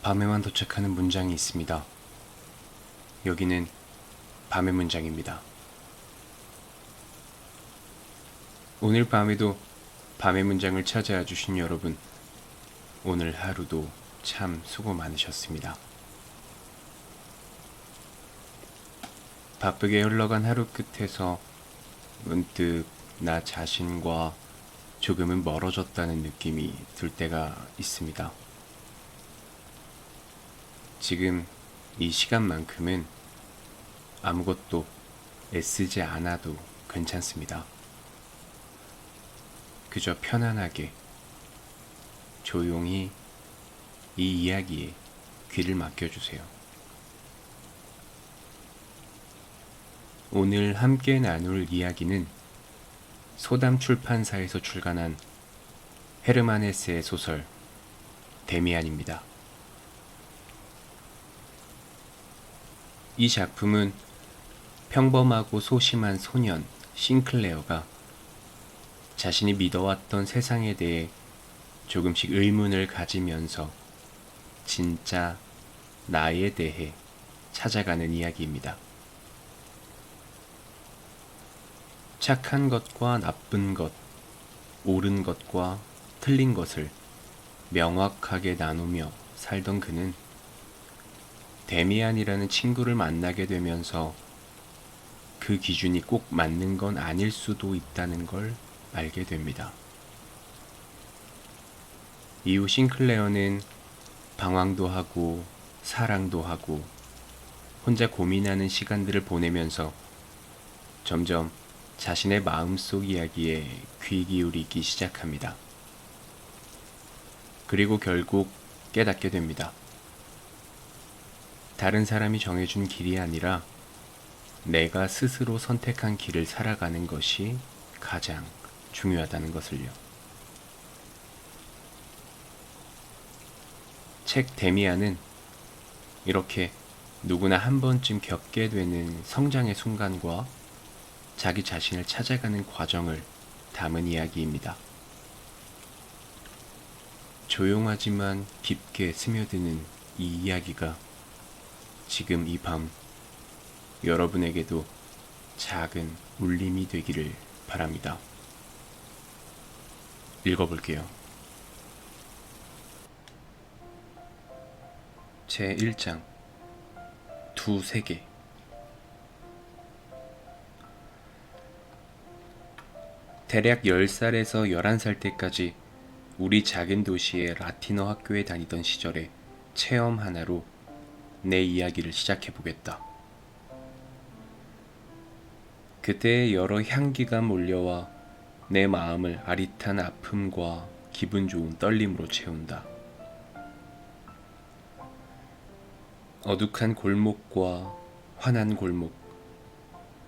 밤에만 도착하는 문장이 있습니다. 여기는 밤의 문장입니다. 오늘 밤에도 밤의 문장을 찾아와 주신 여러분, 오늘 하루도 참 수고 많으셨습니다. 바쁘게 흘러간 하루 끝에서 문득 나 자신과 조금은 멀어졌다는 느낌이 들 때가 있습니다. 지금 이 시간만큼은 아무것도 애쓰지 않아도 괜찮습니다. 그저 편안하게 조용히 이 이야기에 귀를 맡겨주세요. 오늘 함께 나눌 이야기는 소담 출판사에서 출간한 헤르만 헤세의 소설 데미안입니다. 이 작품은 평범하고 소심한 소년 싱클레어가 자신이 믿어왔던 세상에 대해 조금씩 의문을 가지면서 진짜 나에 대해 찾아가는 이야기입니다. 착한 것과 나쁜 것, 옳은 것과 틀린 것을 명확하게 나누며 살던 그는 데미안이라는 친구를 만나게 되면서 그 기준이 꼭 맞는 건 아닐 수도 있다는 걸 알게 됩니다. 이후 싱클레어는 방황도 하고 사랑도 하고 혼자 고민하는 시간들을 보내면서 점점 자신의 마음속 이야기에 귀 기울이기 시작합니다. 그리고 결국 깨닫게 됩니다. 다른 사람이 정해준 길이 아니라 내가 스스로 선택한 길을 살아가는 것이 가장 중요하다는 것을요. 책 데미안은 이렇게 누구나 한 번쯤 겪게 되는 성장의 순간과 자기 자신을 찾아가는 과정을 담은 이야기입니다. 조용하지만 깊게 스며드는 이 이야기가 지금 이 밤 여러분에게도 작은 울림이 되기를 바랍니다. 읽어볼게요. 제1장 두 세계. 대략 10살에서 11살 때까지 우리 작은 도시의 라틴어 학교에 다니던 시절에 체험 하나로 내 이야기를 시작해보겠다. 그때의 여러 향기가 몰려와 내 마음을 아릿한 아픔과 기분 좋은 떨림으로 채운다. 어둑한 골목과 환한 골목,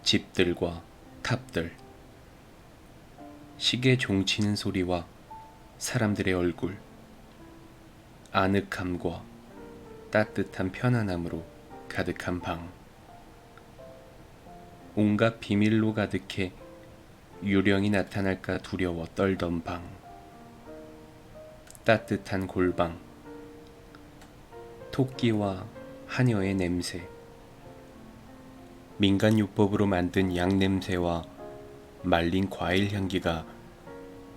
집들과 탑들, 시계 종치는 소리와 사람들의 얼굴, 아늑함과 따뜻한 편안함으로 가득한 방, 온갖 비밀로 가득해 유령이 나타날까 두려워 떨던 방, 따뜻한 골방, 토끼와 하녀의 냄새, 민간요법으로 만든 양 냄새와 말린 과일 향기가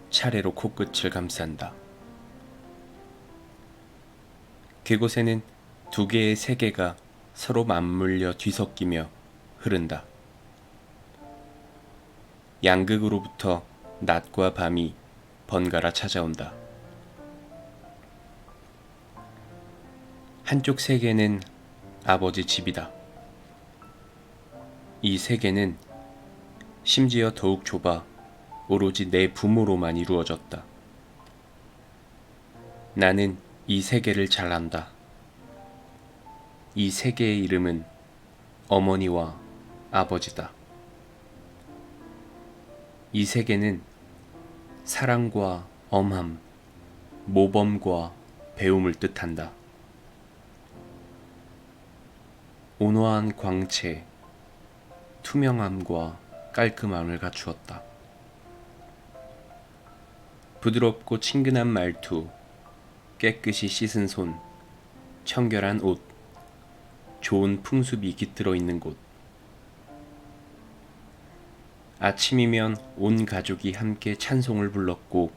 차례로 코끝을 감싼다. 그곳에는 두 개의 세계가 서로 맞물려 뒤섞이며 흐른다. 양극으로부터 낮과 밤이 번갈아 찾아온다. 한쪽 세계는 아버지 집이다. 이 세계는 심지어 더욱 좁아 오로지 내 부모로만 이루어졌다. 나는 이 세계를 잘 안다. 이 세계의 이름은 어머니와 아버지다. 이 세계는 사랑과 엄함, 모범과 배움을 뜻한다. 온화한 광채, 투명함과 깔끔함을 갖추었다. 부드럽고 친근한 말투, 깨끗이 씻은 손, 청결한 옷, 좋은 풍습이 깃들어 있는 곳. 아침이면 온 가족이 함께 찬송을 불렀고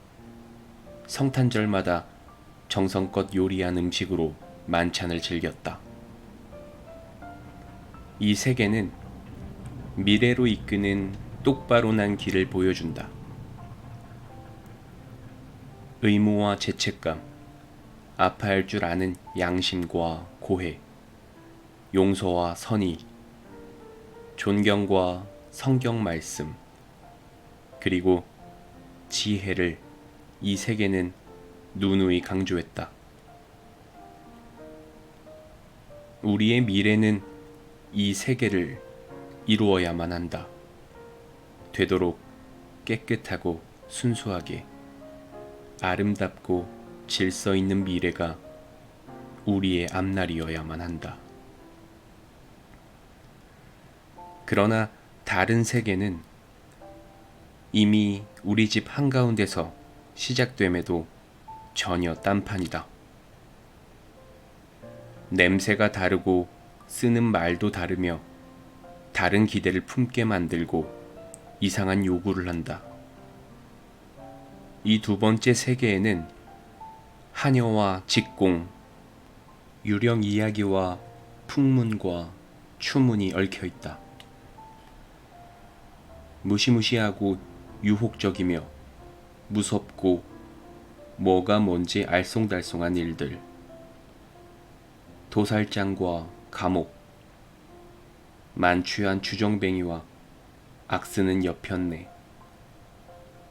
성탄절마다 정성껏 요리한 음식으로 만찬을 즐겼다. 이 세계는 미래로 이끄는 똑바로 난 길을 보여준다. 의무와 죄책감, 아파할 줄 아는 양심과 고해, 용서와 선의, 존경과 성경 말씀, 그리고 지혜를 이 세계는 누누이 강조했다. 우리의 미래는 이 세계를 이루어야만 한다. 되도록 깨끗하고 순수하게 아름답고 질서 있는 미래가 우리의 앞날이어야만 한다. 그러나 다른 세계는 이미 우리 집 한가운데서 시작됨에도 전혀 딴판이다. 냄새가 다르고 쓰는 말도 다르며 다른 기대를 품게 만들고 이상한 요구를 한다. 이 두 번째 세계에는 한여와 직공, 유령 이야기와 풍문과 추문이 얽혀 있다. 무시무시하고 유혹적이며 무섭고 뭐가 뭔지 알쏭달쏭한 일들, 도살장과 감옥, 만취한 주정뱅이와 악쓰는 여편네,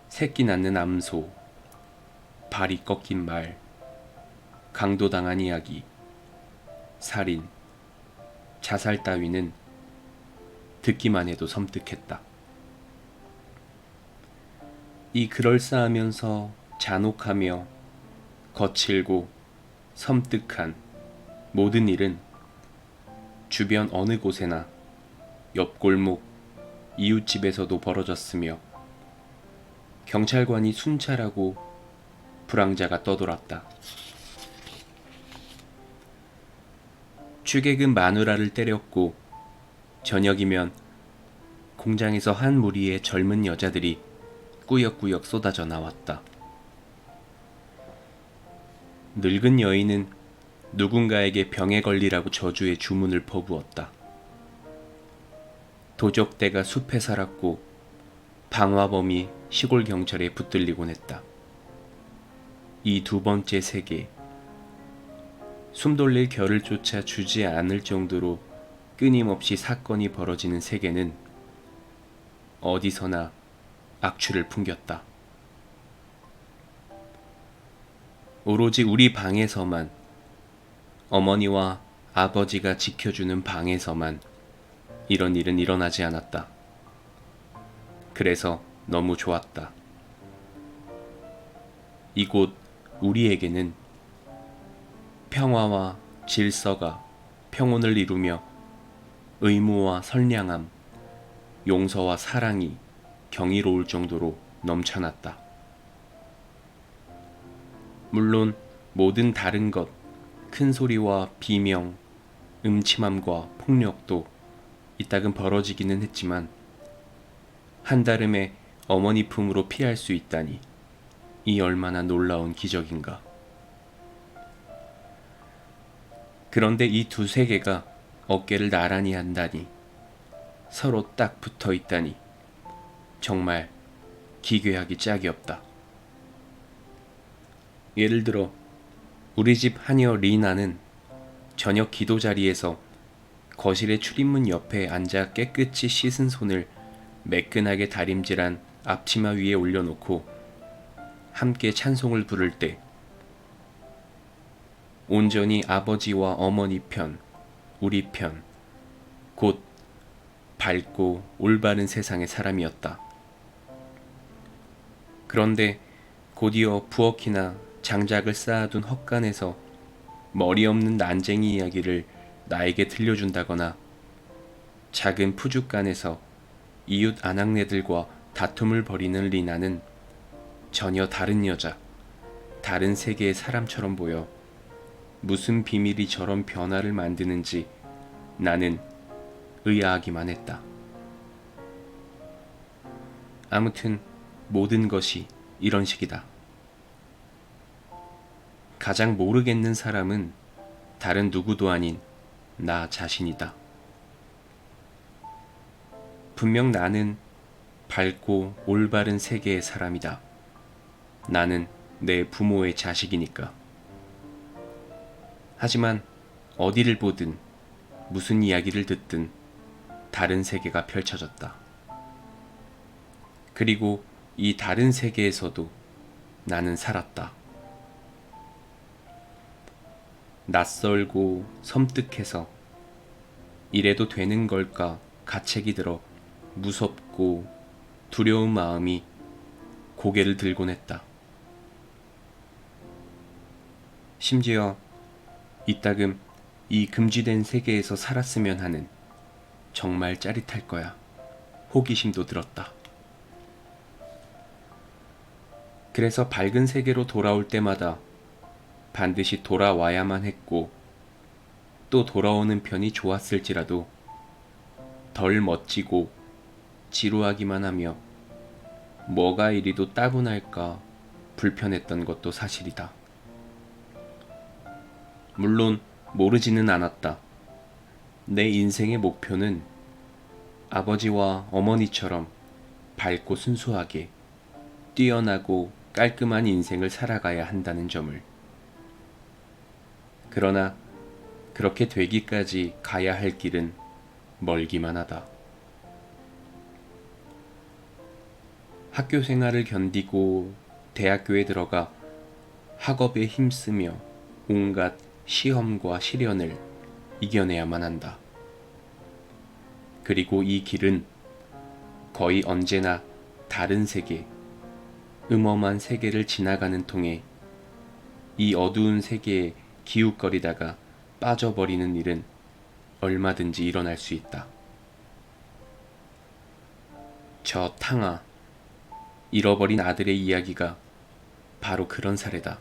새끼 낳는 암소, 발이 꺾인 말, 강도당한 이야기, 살인, 자살 따위는 듣기만 해도 섬뜩했다. 이 그럴싸하면서 잔혹하며 거칠고 섬뜩한 모든 일은 주변 어느 곳에나 옆골목, 이웃집에서도 벌어졌으며 경찰관이 순찰하고 불황자가 떠돌았다. 추객은 마누라를 때렸고 저녁이면 공장에서 한 무리의 젊은 여자들이 꾸역꾸역 쏟아져 나왔다. 늙은 여인은 누군가에게 병에 걸리라고 저주의 주문을 퍼부었다. 도적대가 숲에 살았고 방화범이 시골 경찰에 붙들리곤 했다. 이 두 번째 세계, 숨 돌릴 겨를 쫓아 주지 않을 정도로 끊임없이 사건이 벌어지는 세계는 어디서나 악취를 풍겼다. 오로지 우리 방에서만, 어머니와 아버지가 지켜주는 방에서만 이런 일은 일어나지 않았다. 그래서 너무 좋았다. 이곳 우리에게는 평화와 질서가 평온을 이루며 의무와 선량함, 용서와 사랑이 경이로울 정도로 넘쳐났다. 물론 모든 다른 것, 큰 소리와 비명, 음침함과 폭력도 이따금 벌어지기는 했지만 한달음에 어머니 품으로 피할 수 있다니 이 얼마나 놀라운 기적인가. 그런데 이 두 세계가 어깨를 나란히 한다니, 서로 딱 붙어 있다니 정말 기괴하기 짝이 없다. 예를 들어 우리 집 하녀 리나는 저녁 기도 자리에서 거실의 출입문 옆에 앉아 깨끗이 씻은 손을 매끈하게 다림질한 앞치마 위에 올려놓고 함께 찬송을 부를 때 온전히 아버지와 어머니 편, 우리 편, 곧 밝고 올바른 세상의 사람이었다. 그런데 곧이어 부엌이나 장작을 쌓아둔 헛간에서 머리 없는 난쟁이 이야기를 나에게 들려준다거나 작은 푸죽간에서 이웃 아낙네들과 다툼을 벌이는 리나는 전혀 다른 여자, 다른 세계의 사람처럼 보여 무슨 비밀이 저런 변화를 만드는지 나는 의아하기만 했다. 아무튼 모든 것이 이런 식이다. 가장 모르겠는 사람은 다른 누구도 아닌 나 자신이다. 분명 나는 밝고 올바른 세계의 사람이다. 나는 내 부모의 자식이니까. 하지만 어디를 보든 무슨 이야기를 듣든 다른 세계가 펼쳐졌다. 그리고 이 다른 세계에서도 나는 살았다. 낯설고 섬뜩해서 이래도 되는 걸까 가책이 들어 무섭고 두려운 마음이 고개를 들곤 했다. 심지어 이따금 이 금지된 세계에서 살았으면 하는 정말 짜릿할 거야 호기심도 들었다. 그래서 밝은 세계로 돌아올 때마다 반드시 돌아와야만 했고 또 돌아오는 편이 좋았을지라도 덜 멋지고 지루하기만 하며 뭐가 이리도 따분할까 불편했던 것도 사실이다. 물론 모르지는 않았다. 내 인생의 목표는 아버지와 어머니처럼 밝고 순수하게 뛰어나고 깔끔한 인생을 살아가야 한다는 점을. 그러나 그렇게 되기까지 가야 할 길은 멀기만 하다. 학교 생활을 견디고 대학교에 들어가 학업에 힘쓰며 온갖 시험과 시련을 이겨내야만 한다. 그리고 이 길은 거의 언제나 다른 세계, 음험한 세계를 지나가는 통에 이 어두운 세계에 기웃거리다가 빠져버리는 일은 얼마든지 일어날 수 있다. 저 탕아, 잃어버린 아들의 이야기가 바로 그런 사례다.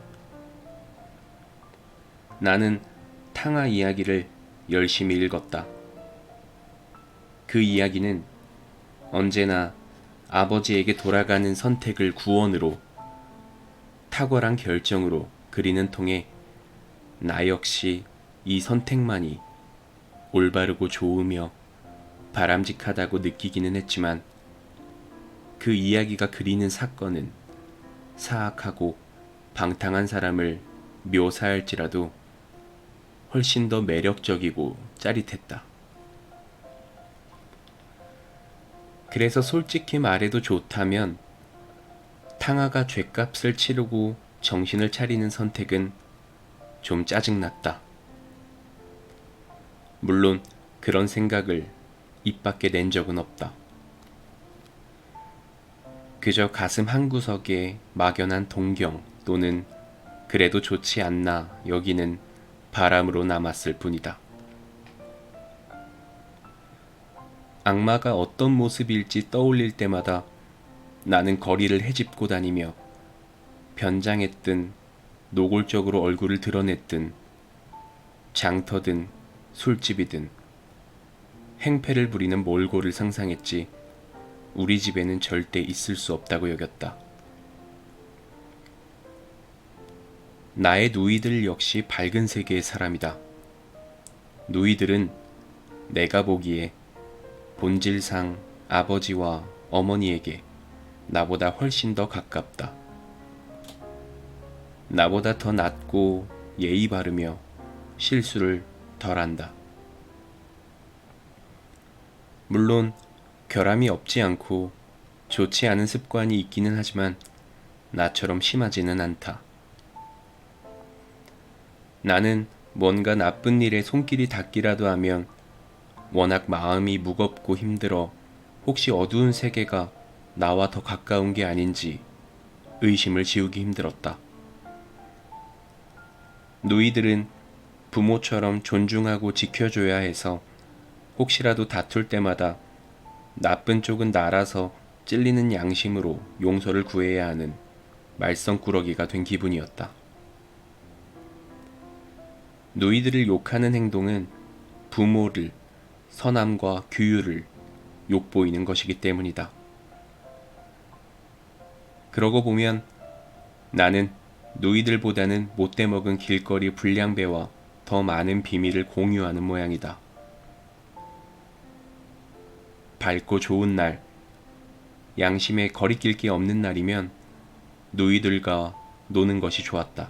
나는 탕아 이야기를 열심히 읽었다. 그 이야기는 언제나 아버지에게 돌아가는 선택을 구원으로, 탁월한 결정으로 그리는 통에 나 역시 이 선택만이 올바르고 좋으며 바람직하다고 느끼기는 했지만 그 이야기가 그리는 사건은 사악하고 방탕한 사람을 묘사할지라도 훨씬 더 매력적이고 짜릿했다. 그래서 솔직히 말해도 좋다면 탕아가 죗값을 치르고 정신을 차리는 선택은 좀 짜증났다. 물론 그런 생각을 입 밖에 낸 적은 없다. 그저 가슴 한구석에 막연한 동경 또는 그래도 좋지 않나 여기는 바람으로 남았을 뿐이다. 악마가 어떤 모습일지 떠올릴 때마다 나는 거리를 헤집고 다니며 변장했든 노골적으로 얼굴을 드러냈든 장터든 술집이든 행패를 부리는 몰골을 상상했지 우리 집에는 절대 있을 수 없다고 여겼다. 나의 누이들 역시 밝은 세계의 사람이다. 누이들은 내가 보기에 본질상 아버지와 어머니에게 나보다 훨씬 더 가깝다. 나보다 더 낫고 예의 바르며 실수를 덜한다. 물론 결함이 없지 않고 좋지 않은 습관이 있기는 하지만 나처럼 심하지는 않다. 나는 뭔가 나쁜 일에 손길이 닿기라도 하면 워낙 마음이 무겁고 힘들어 혹시 어두운 세계가 나와 더 가까운 게 아닌지 의심을 지우기 힘들었다. 누이들은 부모처럼 존중하고 지켜줘야 해서 혹시라도 다툴 때마다 나쁜 쪽은 나라서 찔리는 양심으로 용서를 구해야 하는 말썽꾸러기가 된 기분이었다. 노이들을 욕하는 행동은 부모를, 선함과 규율을 욕보이는 것이기 때문이다. 그러고 보면 나는 노이들보다는 못돼 먹은 길거리 불량배와 더 많은 비밀을 공유하는 모양이다. 밝고 좋은 날, 양심에 거리낄 게 없는 날이면 노이들과 노는 것이 좋았다.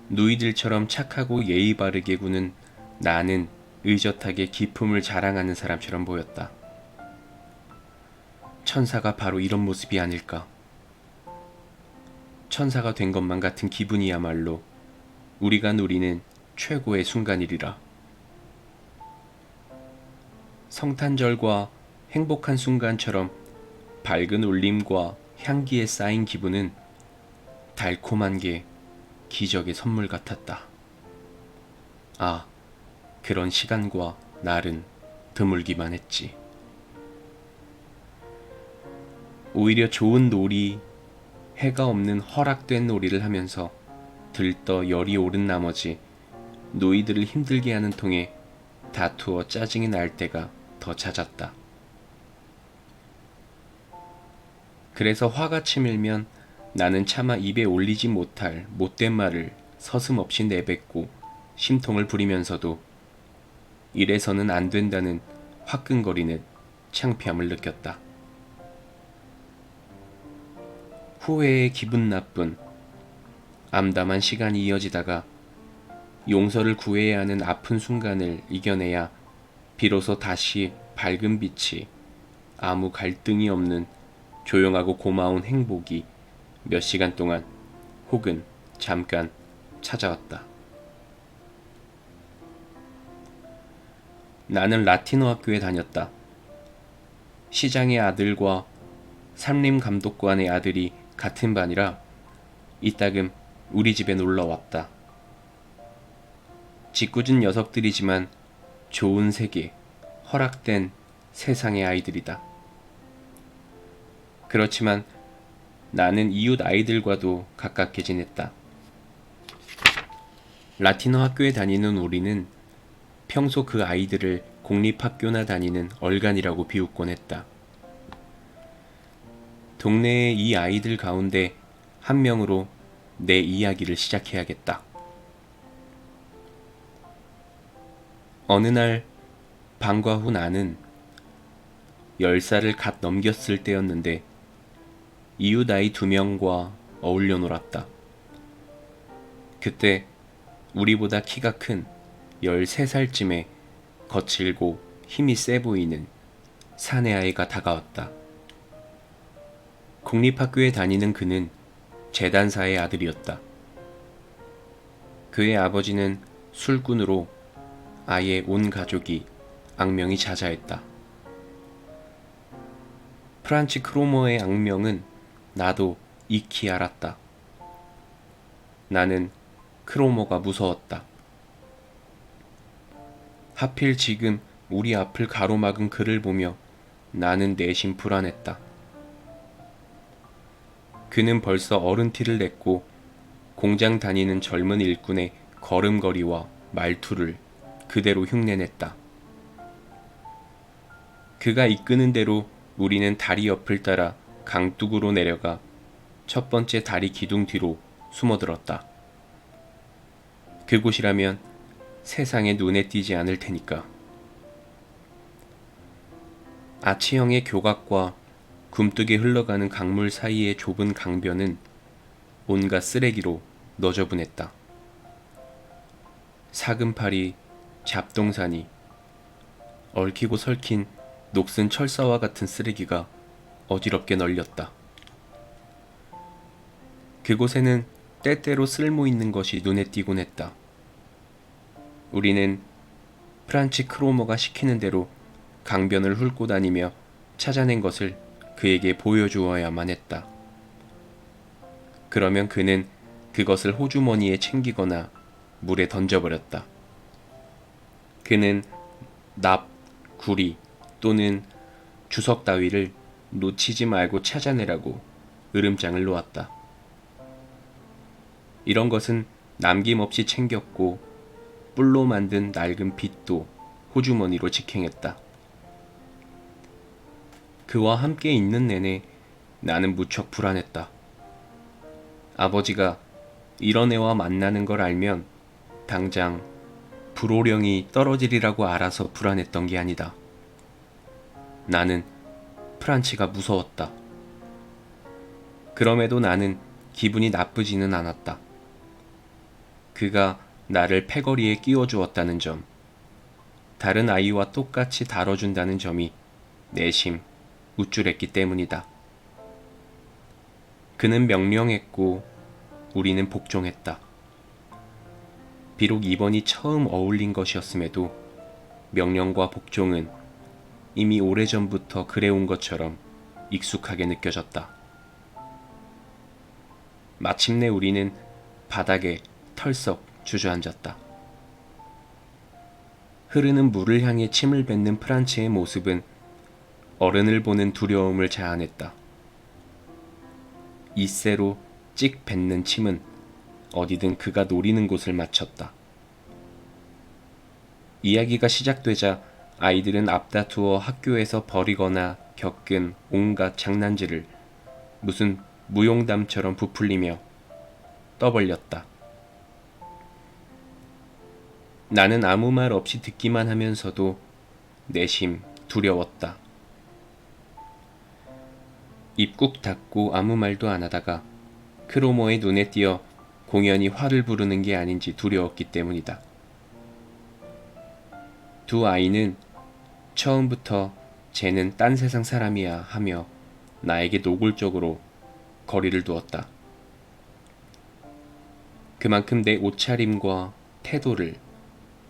노이들처럼 착하고 예의 바르게 구는 나는 의젓하게 기품을 자랑하는 사람처럼 보였다. 천사가 바로 이런 모습이 아닐까. 천사가 된 것만 같은 기분이야말로 우리가 누리는 최고의 순간이리라. 성탄절과 행복한 순간처럼 밝은 울림과 향기에 쌓인 기분은 달콤한 게 기적의 선물 같았다. 아, 그런 시간과 날은 드물기만 했지. 오히려 좋은 놀이, 해가 없는 허락된 놀이를 하면서 들떠 열이 오른 나머지 노이들을 힘들게 하는 통에 다투어 짜증이 날 때가 더 잦았다. 그래서 화가 치밀면 나는 차마 입에 올리지 못할 못된 말을 서슴없이 내뱉고 심통을 부리면서도 이래서는 안 된다는 화끈거리는 창피함을 느꼈다. 후회에 기분 나쁜 암담한 시간이 이어지다가 용서를 구해야 하는 아픈 순간을 이겨내야 비로소 다시 밝은 빛이 아무 갈등이 없는 조용하고 고마운 행복이 몇 시간 동안 혹은 잠깐 찾아왔다. 나는 라틴어 학교에 다녔다. 시장의 아들과 삼림 감독관의 아들이 같은 반이라 이따금 우리 집에 놀러 왔다. 짓궂은 녀석들이지만 좋은 세계, 허락된 세상의 아이들이다. 그렇지만 나는 이웃 아이들과도 가깝게 지냈다. 라틴어 학교에 다니는 우리는 평소 그 아이들을 공립학교나 다니는 얼간이라고 비웃곤 했다. 동네의 이 아이들 가운데 한 명으로 내 이야기를 시작해야겠다. 어느 날 방과 후 나는 10살을 갓 넘겼을 때였는데 이웃 아이 2명과 어울려 놀았다. 그때 우리보다 키가 큰 13살쯤에 거칠고 힘이 세 보이는 사내 아이가 다가왔다. 공립학교에 다니는 그는 재단사의 아들이었다. 그의 아버지는 술꾼으로 아예 온 가족이 악명이 자자했다. 프란치 크로머의 악명은 나도 익히 알았다. 나는 크로머가 무서웠다. 하필 지금 우리 앞을 가로막은 그를 보며 나는 내심 불안했다. 그는 벌써 어른 티를 냈고 공장 다니는 젊은 일꾼의 걸음걸이와 말투를 그대로 흉내냈다. 그가 이끄는 대로 우리는 다리 옆을 따라 강둑으로 내려가 첫 번째 다리 기둥 뒤로 숨어들었다. 그곳이라면 세상에 눈에 띄지 않을 테니까. 아치형의 교각과 굼뜨게 흘러가는 강물 사이의 좁은 강변은 온갖 쓰레기로 너저분했다. 사금팔이, 잡동사니, 얽히고 설킨 녹슨 철사와 같은 쓰레기가 어지럽게 널렸다. 그곳에는 때때로 쓸모 있는 것이 눈에 띄곤 했다. 우리는 프란치 크로머가 시키는 대로 강변을 훑고 다니며 찾아낸 것을 그에게 보여주어야만 했다. 그러면 그는 그것을 호주머니에 챙기거나 물에 던져버렸다. 그는 납, 구리 또는 주석 따위를 놓치지 말고 찾아내라고 으름장을 놓았다. 이런 것은 남김없이 챙겼고 뿔로 만든 낡은 빗도 호주머니로 직행했다. 그와 함께 있는 내내 나는 무척 불안했다. 아버지가 이런 애와 만나는 걸 알면 당장 불호령이 떨어지리라고 알아서 불안했던 게 아니다. 나는 프란치가 무서웠다. 그럼에도 나는 기분이 나쁘지는 않았다. 그가 나를 패거리에 끼워주었다는 점, 다른 아이와 똑같이 다뤄준다는 점이 내심 우쭐했기 때문이다. 그는 명령했고 우리는 복종했다. 비록 이번이 처음 어울린 것이었음에도 명령과 복종은 이미 오래전부터 그래온 것처럼 익숙하게 느껴졌다. 마침내 우리는 바닥에 털썩 주저앉았다. 흐르는 물을 향해 침을 뱉는 프란치의 모습은 어른을 보는 두려움을 자아냈다. 이새로 찍 뱉는 침은 어디든 그가 노리는 곳을 맞췄다. 이야기가 시작되자 아이들은 앞다투어 학교에서 벌이거나 겪은 온갖 장난질을 무슨 무용담처럼 부풀리며 떠벌렸다. 나는 아무 말 없이 듣기만 하면서도 내심 두려웠다. 입 꾹 닫고 아무 말도 안 하다가 크로모의 눈에 띄어 공연히 화를 부르는 게 아닌지 두려웠기 때문이다. 두 아이는 처음부터 쟤는 딴 세상 사람이야 하며 나에게 노골적으로 거리를 두었다. 그만큼 내 옷차림과 태도를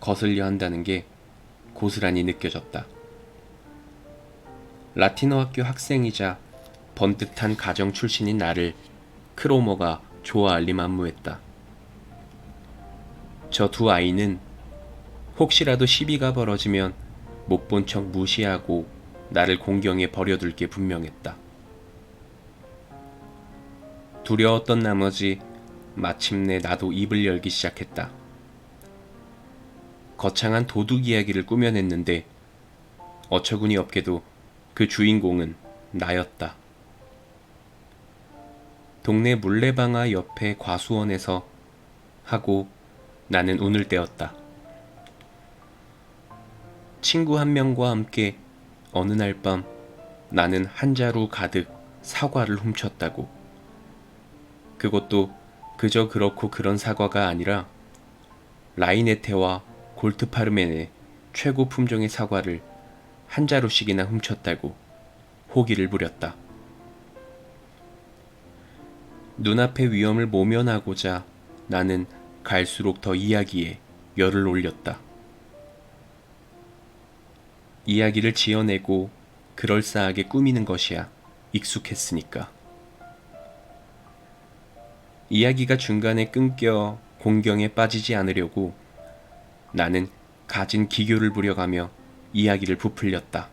거슬려 한다는 게 고스란히 느껴졌다. 라틴어 학교 학생이자 번듯한 가정 출신인 나를 크로머가 좋아할리 만무했다. 저 두 아이는 혹시라도 시비가 벌어지면 못 본 척 무시하고 나를 공경에 버려둘 게 분명했다. 두려웠던 나머지 마침내 나도 입을 열기 시작했다. 거창한 도둑 이야기를 꾸며냈는데 어처구니 없게도 그 주인공은 나였다. 동네 물레방아 옆에 과수원에서 하고 나는 운을 떼었다. 친구 한 명과 함께 어느 날 밤 나는 한 자루 가득 사과를 훔쳤다고. 그것도 그저 그렇고 그런 사과가 아니라 라이네테와 골트파르멘의 최고 품종의 사과를 한 자루씩이나 훔쳤다고 호기를 부렸다. 눈앞의 위험을 모면하고자 나는 갈수록 더 이야기에 열을 올렸다. 이야기를 지어내고 그럴싸하게 꾸미는 것이야 익숙했으니까. 이야기가 중간에 끊겨 공경에 빠지지 않으려고 나는 가진 기교를 부려가며 이야기를 부풀렸다.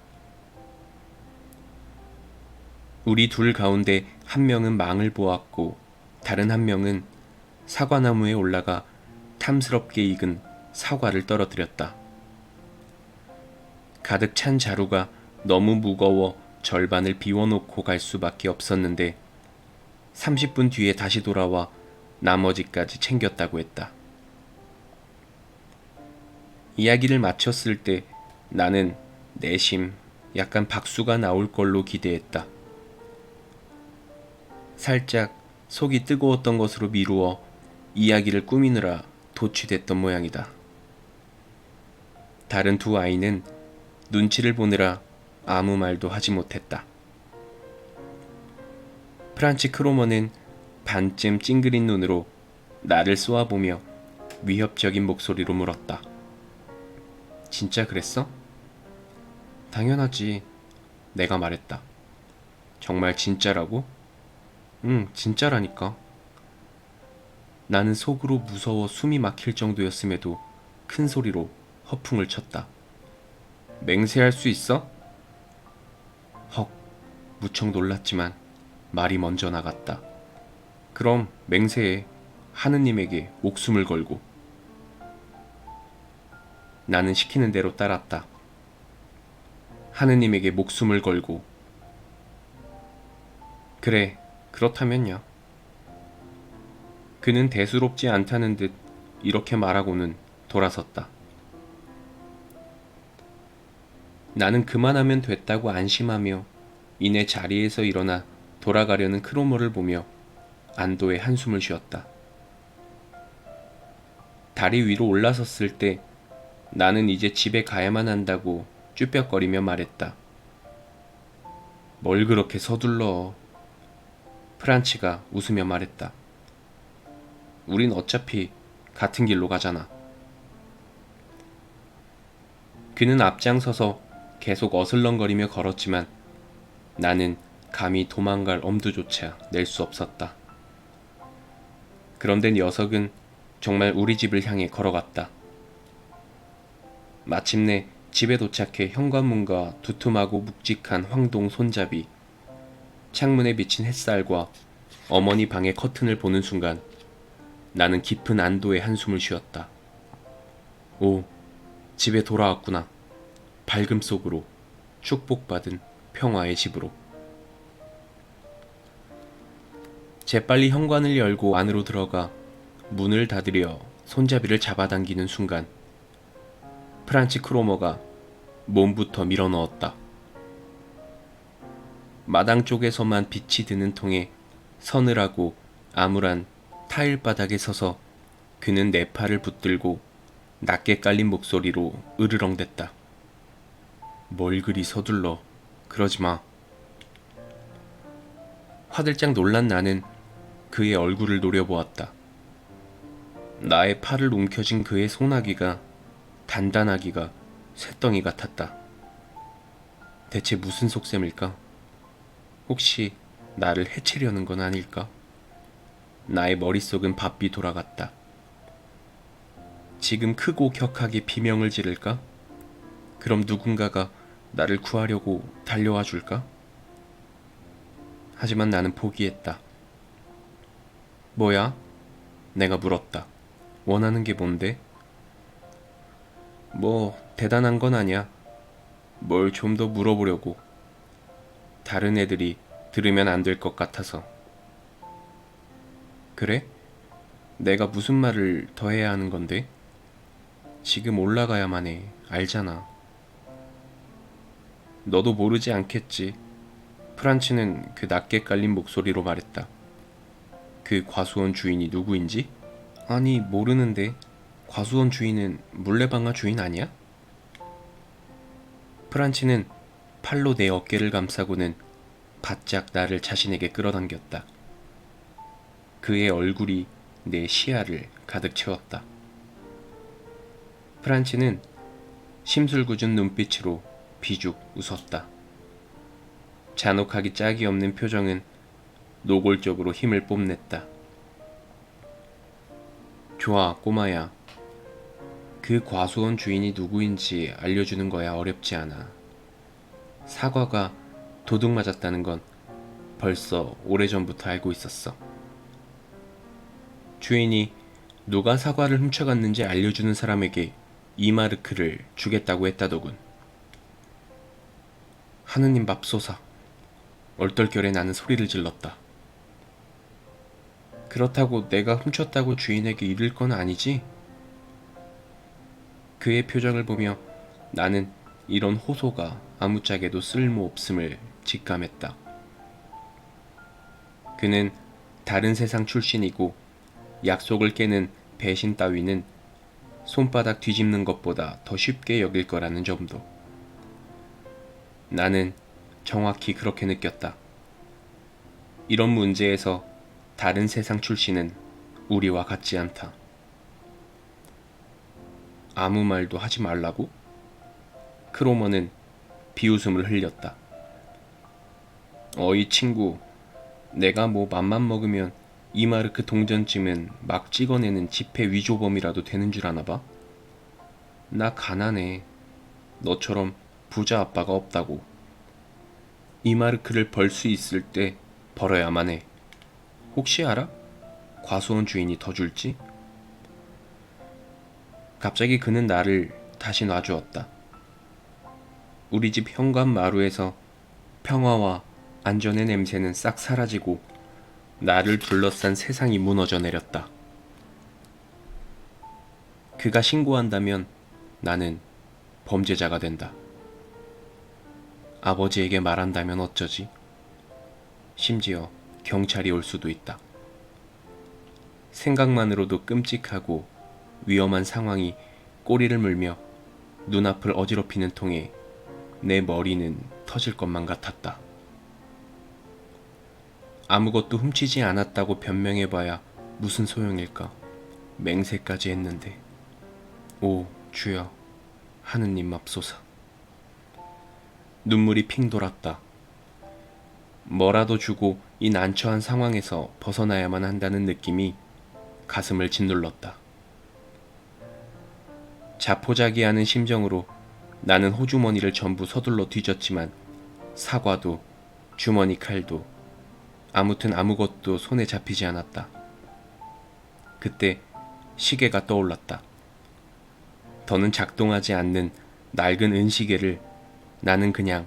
우리 둘 가운데 한 명은 망을 보았고 다른 한 명은 사과나무에 올라가 탐스럽게 익은 사과를 떨어뜨렸다. 가득 찬 자루가 너무 무거워 절반을 비워놓고 갈 수밖에 없었는데 30분 뒤에 다시 돌아와 나머지까지 챙겼다고 했다. 이야기를 마쳤을 때 나는 내심 약간 박수가 나올 걸로 기대했다. 살짝 속이 뜨거웠던 것으로 미루어 이야기를 꾸미느라 도취됐던 모양이다. 다른 두 아이는 눈치를 보느라 아무 말도 하지 못했다. 프란치 크로머는 반쯤 찡그린 눈으로 나를 쏘아보며 위협적인 목소리로 물었다. 진짜 그랬어? 당연하지. 내가 말했다. 정말 진짜라고? 응, 진짜라니까. 나는 속으로 무서워 숨이 막힐 정도였음에도 큰 소리로 허풍을 쳤다. 맹세할 수 있어? 헉, 무척 놀랐지만 말이 먼저 나갔다. 그럼 맹세해. 하느님에게 목숨을 걸고. 나는 시키는 대로 따랐다. 하느님에게 목숨을 걸고. 그래, 그렇다면야. 그는 대수롭지 않다는 듯 이렇게 말하고는 돌아섰다. 나는 그만하면 됐다고 안심하며 이내 자리에서 일어나 돌아가려는 크로모를 보며 안도의 한숨을 쉬었다. 다리 위로 올라섰을 때 나는 이제 집에 가야만 한다고 쭈뼛거리며 말했다. 뭘 그렇게 서둘러. 프란치가 웃으며 말했다. 우린 어차피 같은 길로 가잖아. 그는 앞장서서 계속 어슬렁거리며 걸었지만 나는 감히 도망갈 엄두조차 낼 수 없었다. 그런데 녀석은 정말 우리 집을 향해 걸어갔다. 마침내 집에 도착해 현관문과 두툼하고 묵직한 황동 손잡이, 창문에 비친 햇살과 어머니 방의 커튼을 보는 순간 나는 깊은 안도의 한숨을 쉬었다. 오, 집에 돌아왔구나. 밝음 속으로, 축복받은 평화의 집으로. 재빨리 현관을 열고 안으로 들어가 문을 닫으려 손잡이를 잡아당기는 순간 프란치 크로머가 몸부터 밀어넣었다. 마당 쪽에서만 빛이 드는 통에 서늘하고 암울한 타일 바닥에 서서 그는 내 팔을 붙들고 낮게 깔린 목소리로 으르렁댔다. 뭘 그리 서둘러. 그러지 마. 화들짝 놀란 나는 그의 얼굴을 노려보았다. 나의 팔을 움켜쥔 그의 소나기가 단단하기가 쇳덩이 같았다. 대체 무슨 속셈일까? 혹시 나를 해치려는 건 아닐까? 나의 머릿속은 바삐 돌아갔다. 지금 크고 격하게 비명을 지를까? 그럼 누군가가 나를 구하려고 달려와 줄까? 하지만 나는 포기했다. 뭐야? 내가 물었다. 원하는 게 뭔데? 뭐 대단한 건 아니야. 뭘 좀 더 물어보려고. 다른 애들이 들으면 안 될 것 같아서. 그래? 내가 무슨 말을 더 해야 하는 건데? 지금 올라가야만 해. 알잖아. 너도 모르지 않겠지. 프란치는 그 낮게 깔린 목소리로 말했다. 그 과수원 주인이 누구인지? 아니, 모르는데. 과수원 주인은 물레방아 주인 아니야? 프란치는 팔로 내 어깨를 감싸고는 바짝 나를 자신에게 끌어당겼다. 그의 얼굴이 내 시야를 가득 채웠다. 프란치는 심술궂은 눈빛으로 비죽 웃었다. 잔혹하기 짝이 없는 표정은 노골적으로 힘을 뽐냈다. 좋아, 꼬마야. 그 과수원 주인이 누구인지 알려주는 거야 어렵지 않아. 사과가 도둑 맞았다는 건 벌써 오래전부터 알고 있었어. 주인이 누가 사과를 훔쳐갔는지 알려주는 사람에게 2마르크를 주겠다고 했다더군. 하느님 맙소사. 얼떨결에 나는 소리를 질렀다. 그렇다고 내가 훔쳤다고 주인에게 이를 건 아니지? 그의 표정을 보며 나는 이런 호소가 아무짝에도 쓸모없음을 직감했다. 그는 다른 세상 출신이고 약속을 깨는 배신 따위는 손바닥 뒤집는 것보다 더 쉽게 여길 거라는 점도. 나는 정확히 그렇게 느꼈다. 이런 문제에서 다른 세상 출신은 우리와 같지 않다. 아무 말도 하지 말라고? 크로머는 비웃음을 흘렸다. 어이 친구, 내가 뭐 맘만 먹으면 2마르크 동전쯤은 막 찍어내는 지폐 위조범이라도 되는 줄 아나 봐? 나 가난해. 너처럼 부자 아빠가 없다고. 2마르크를 벌 수 있을 때 벌어야만 해. 혹시 알아? 과수원 주인이 더 줄지? 갑자기 그는 나를 다시 놔주었다. 우리 집 현관 마루에서 평화와 안전의 냄새는 싹 사라지고 나를 둘러싼 세상이 무너져 내렸다. 그가 신고한다면 나는 범죄자가 된다. 아버지에게 말한다면 어쩌지? 심지어 경찰이 올 수도 있다. 생각만으로도 끔찍하고 위험한 상황이 꼬리를 물며 눈앞을 어지럽히는 통에 내 머리는 터질 것만 같았다. 아무것도 훔치지 않았다고 변명해봐야 무슨 소용일까? 맹세까지 했는데. 오 주여, 하느님 맙소사. 눈물이 핑 돌았다. 뭐라도 주고 이 난처한 상황에서 벗어나야만 한다는 느낌이 가슴을 짓눌렀다. 자포자기하는 심정으로 나는 호주머니를 전부 서둘러 뒤졌지만 사과도 주머니 칼도 아무튼 아무것도 손에 잡히지 않았다. 그때 시계가 떠올랐다. 더는 작동하지 않는 낡은 은시계를 나는 그냥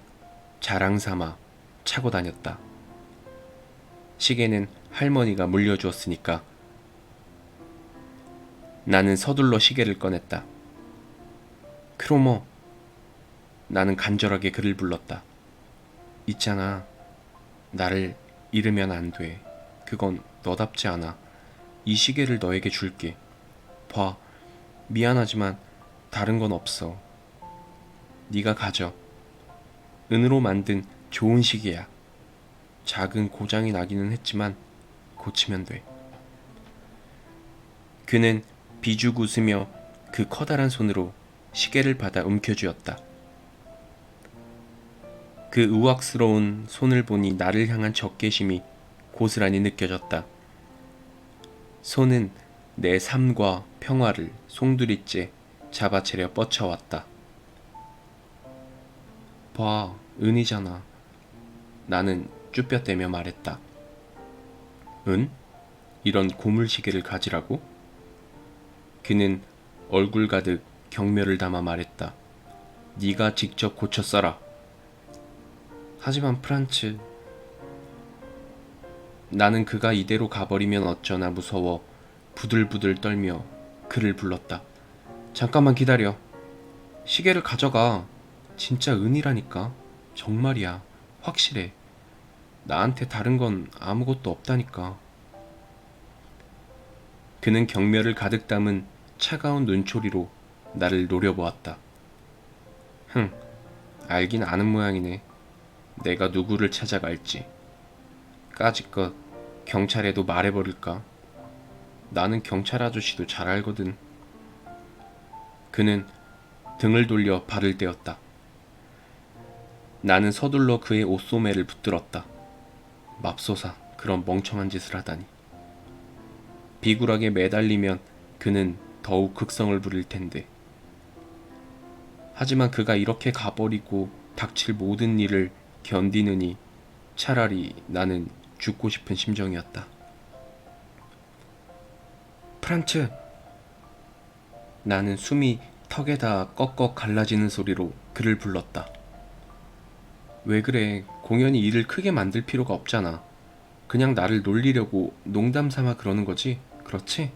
자랑삼아 차고 다녔다. 시계는 할머니가 물려주었으니까. 나는 서둘러 시계를 꺼냈다. 크로머. 나는 간절하게 그를 불렀다. 있잖아. 나를 잃으면 안 돼. 그건 너답지 않아. 이 시계를 너에게 줄게. 봐. 미안하지만 다른 건 없어. 네가 가져. 은으로 만든 좋은 시계야. 작은 고장이 나기는 했지만 고치면 돼. 그는 비죽 웃으며 그 커다란 손으로 시계를 받아 움켜쥐었다. 그 우악스러운 손을 보니 나를 향한 적개심이 고스란히 느껴졌다. 손은 내 삶과 평화를 송두리째 잡아채려 뻗쳐왔다. 봐, 은이잖아. 나는 쭈뼛대며 말했다. 은? 이런 고물시계를 가지라고? 그는 얼굴 가득 경멸을 담아 말했다. 네가 직접 고쳐 써라. 하지만 프란츠, 나는 그가 이대로 가버리면 어쩌나 무서워 부들부들 떨며 그를 불렀다. 잠깐만 기다려. 시계를 가져가. 진짜 은이라니까. 정말이야. 확실해. 나한테 다른 건 아무것도 없다니까. 그는 경멸을 가득 담은 차가운 눈초리로 나를 노려보았다. 흥, 알긴 아는 모양이네. 내가 누구를 찾아갈지. 까짓것 경찰에도 말해버릴까? 나는 경찰 아저씨도 잘 알거든. 그는 등을 돌려 발을 떼었다. 나는 서둘러 그의 옷소매를 붙들었다. 맙소사, 그런 멍청한 짓을 하다니. 비굴하게 매달리면 그는 더욱 극성을 부릴 텐데. 하지만 그가 이렇게 가버리고 닥칠 모든 일을 견디느니 차라리 나는 죽고 싶은 심정이었다. 프란츠! 나는 숨이 턱에다 꺽꺽 갈라지는 소리로 그를 불렀다. 왜 그래? 공연히 일을 크게 만들 필요가 없잖아. 그냥 나를 놀리려고 농담 삼아 그러는 거지? 그렇지?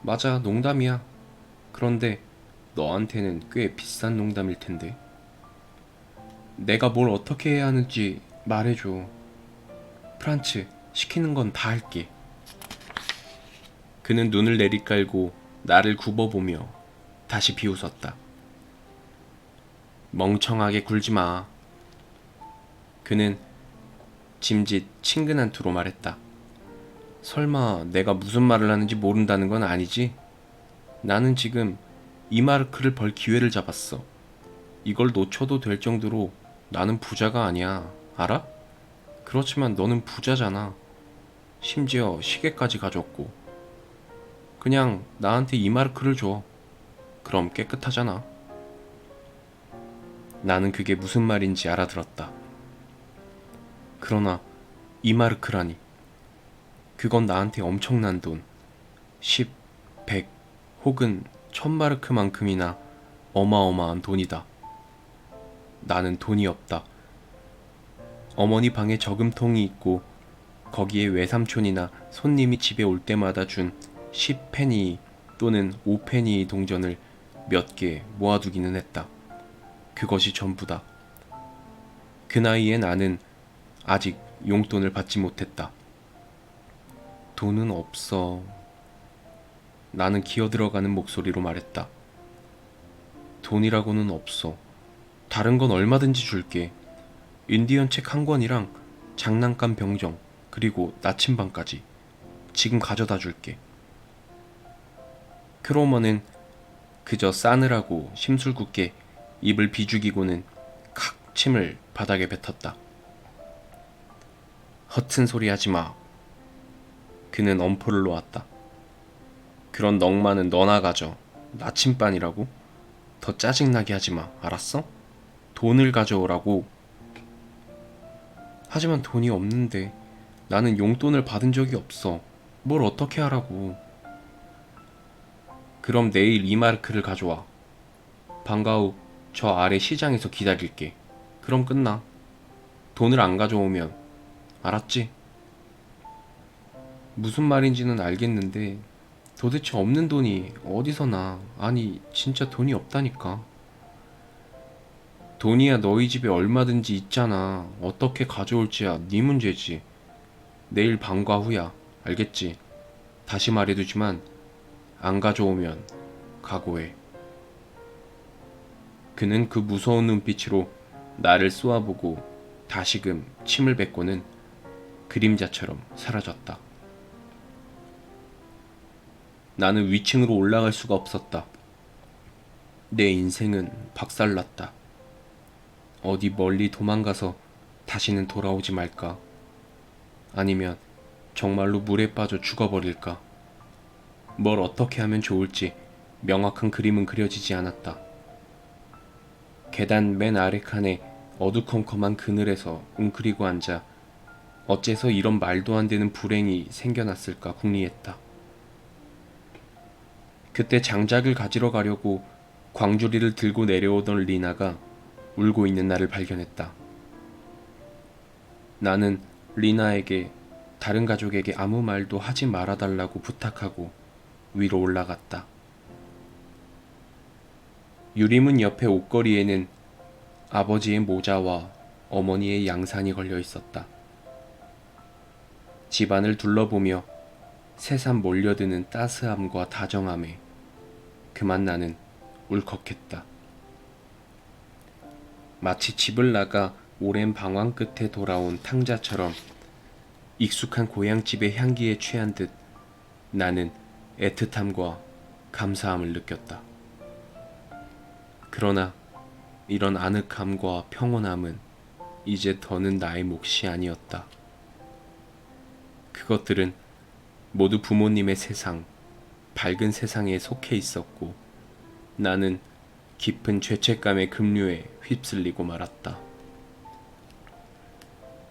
맞아, 농담이야. 그런데 너한테는 꽤 비싼 농담일 텐데. 내가 뭘 어떻게 해야 하는지 말해줘. 프란츠, 시키는 건 다 할게. 그는 눈을 내리깔고 나를 굽어보며 다시 비웃었다. 멍청하게 굴지 마. 그는 짐짓 친근한 투로 말했다. 설마 내가 무슨 말을 하는지 모른다는 건 아니지? 나는 지금 이마르크를 벌 기회를 잡았어. 이걸 놓쳐도 될 정도로 나는 부자가 아니야. 알아? 그렇지만 너는 부자잖아. 심지어 시계까지 가졌고. 그냥 나한테 이마르크를 줘. 그럼 깨끗하잖아. 나는 그게 무슨 말인지 알아들었다. 그러나 이마르크라니. 그건 나한테 엄청난 돈, 10, 100 혹은 1000마르크만큼이나 어마어마한 돈이다. 나는 돈이 없다. 어머니 방에 저금통이 있고 거기에 외삼촌이나 손님이 집에 올 때마다 준 10페니 또는 5페니 동전을 몇 개 모아두기는 했다. 그것이 전부다. 그 나이에 나는 아직 용돈을 받지 못했다. 돈은 없어. 나는 기어들어가는 목소리로 말했다. 돈이라고는 없어. 다른 건 얼마든지 줄게. 인디언 책 한 권이랑 장난감 병정, 그리고 나침반까지 지금 가져다 줄게. 크로머는 그저 싸느라고 심술궂게 입을 비죽이고는 칵 침을 바닥에 뱉었다. 허튼 소리 하지 마. 그는 엄포를 놓았다. 그런 넉마는 너나 가져. 나침반이라고? 더 짜증나게 하지 마. 알았어? 돈을 가져오라고. 하지만 돈이 없는데 나는 용돈을 받은 적이 없어. 뭘 어떻게 하라고. 그럼 내일 2마르크를 가져와. 방과 후 저 아래 시장에서 기다릴게. 그럼 끝나. 돈을 안 가져오면. 알았지? 무슨 말인지는 알겠는데 도대체 없는 돈이 어디서 나. 아니 진짜 돈이 없다니까. 돈이야 너희 집에 얼마든지 있잖아. 어떻게 가져올지야 네 문제지. 내일 방과 후야. 알겠지? 다시 말해두지만 안 가져오면 각오해. 그는 그 무서운 눈빛으로 나를 쏘아보고 다시금 침을 뱉고는 그림자처럼 사라졌다. 나는 위층으로 올라갈 수가 없었다. 내 인생은 박살났다. 어디 멀리 도망가서 다시는 돌아오지 말까? 아니면 정말로 물에 빠져 죽어버릴까? 뭘 어떻게 하면 좋을지 명확한 그림은 그려지지 않았다. 계단 맨 아래 칸에 어두컴컴한 그늘에서 웅크리고 앉아 어째서 이런 말도 안 되는 불행이 생겨났을까 궁리했다. 그때 장작을 가지러 가려고 광주리를 들고 내려오던 리나가 울고 있는 나를 발견했다. 나는 리나에게 다른 가족에게 아무 말도 하지 말아달라고 부탁하고 위로 올라갔다. 유리문 옆에 옷걸이에는 아버지의 모자와 어머니의 양산이 걸려 있었다. 집안을 둘러보며 새삼 몰려드는 따스함과 다정함에 그만 나는 울컥했다. 마치 집을 나가 오랜 방황 끝에 돌아온 탕자처럼 익숙한 고향집의 향기에 취한 듯 나는 애틋함과 감사함을 느꼈다. 그러나 이런 아늑함과 평온함은 이제 더는 나의 몫이 아니었다. 그것들은 모두 부모님의 세상, 밝은 세상에 속해 있었고 나는 깊은 죄책감의 급류에 휩쓸리고 말았다.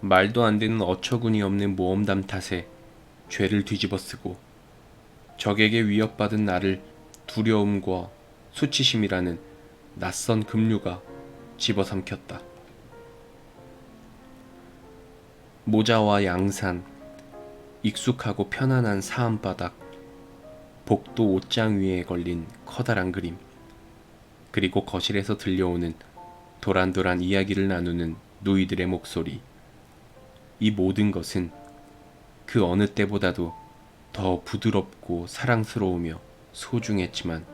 말도 안 되는 어처구니 없는 모험담 탓에 죄를 뒤집어쓰고 적에게 위협받은 나를 두려움과 수치심이라는 낯선 급류가 집어삼켰다. 모자와 양산, 익숙하고 편안한 사암바닥, 복도 옷장 위에 걸린 커다란 그림, 그리고 거실에서 들려오는 도란도란 이야기를 나누는 누이들의 목소리. 이 모든 것은 그 어느 때보다도 더 부드럽고 사랑스러우며 소중했지만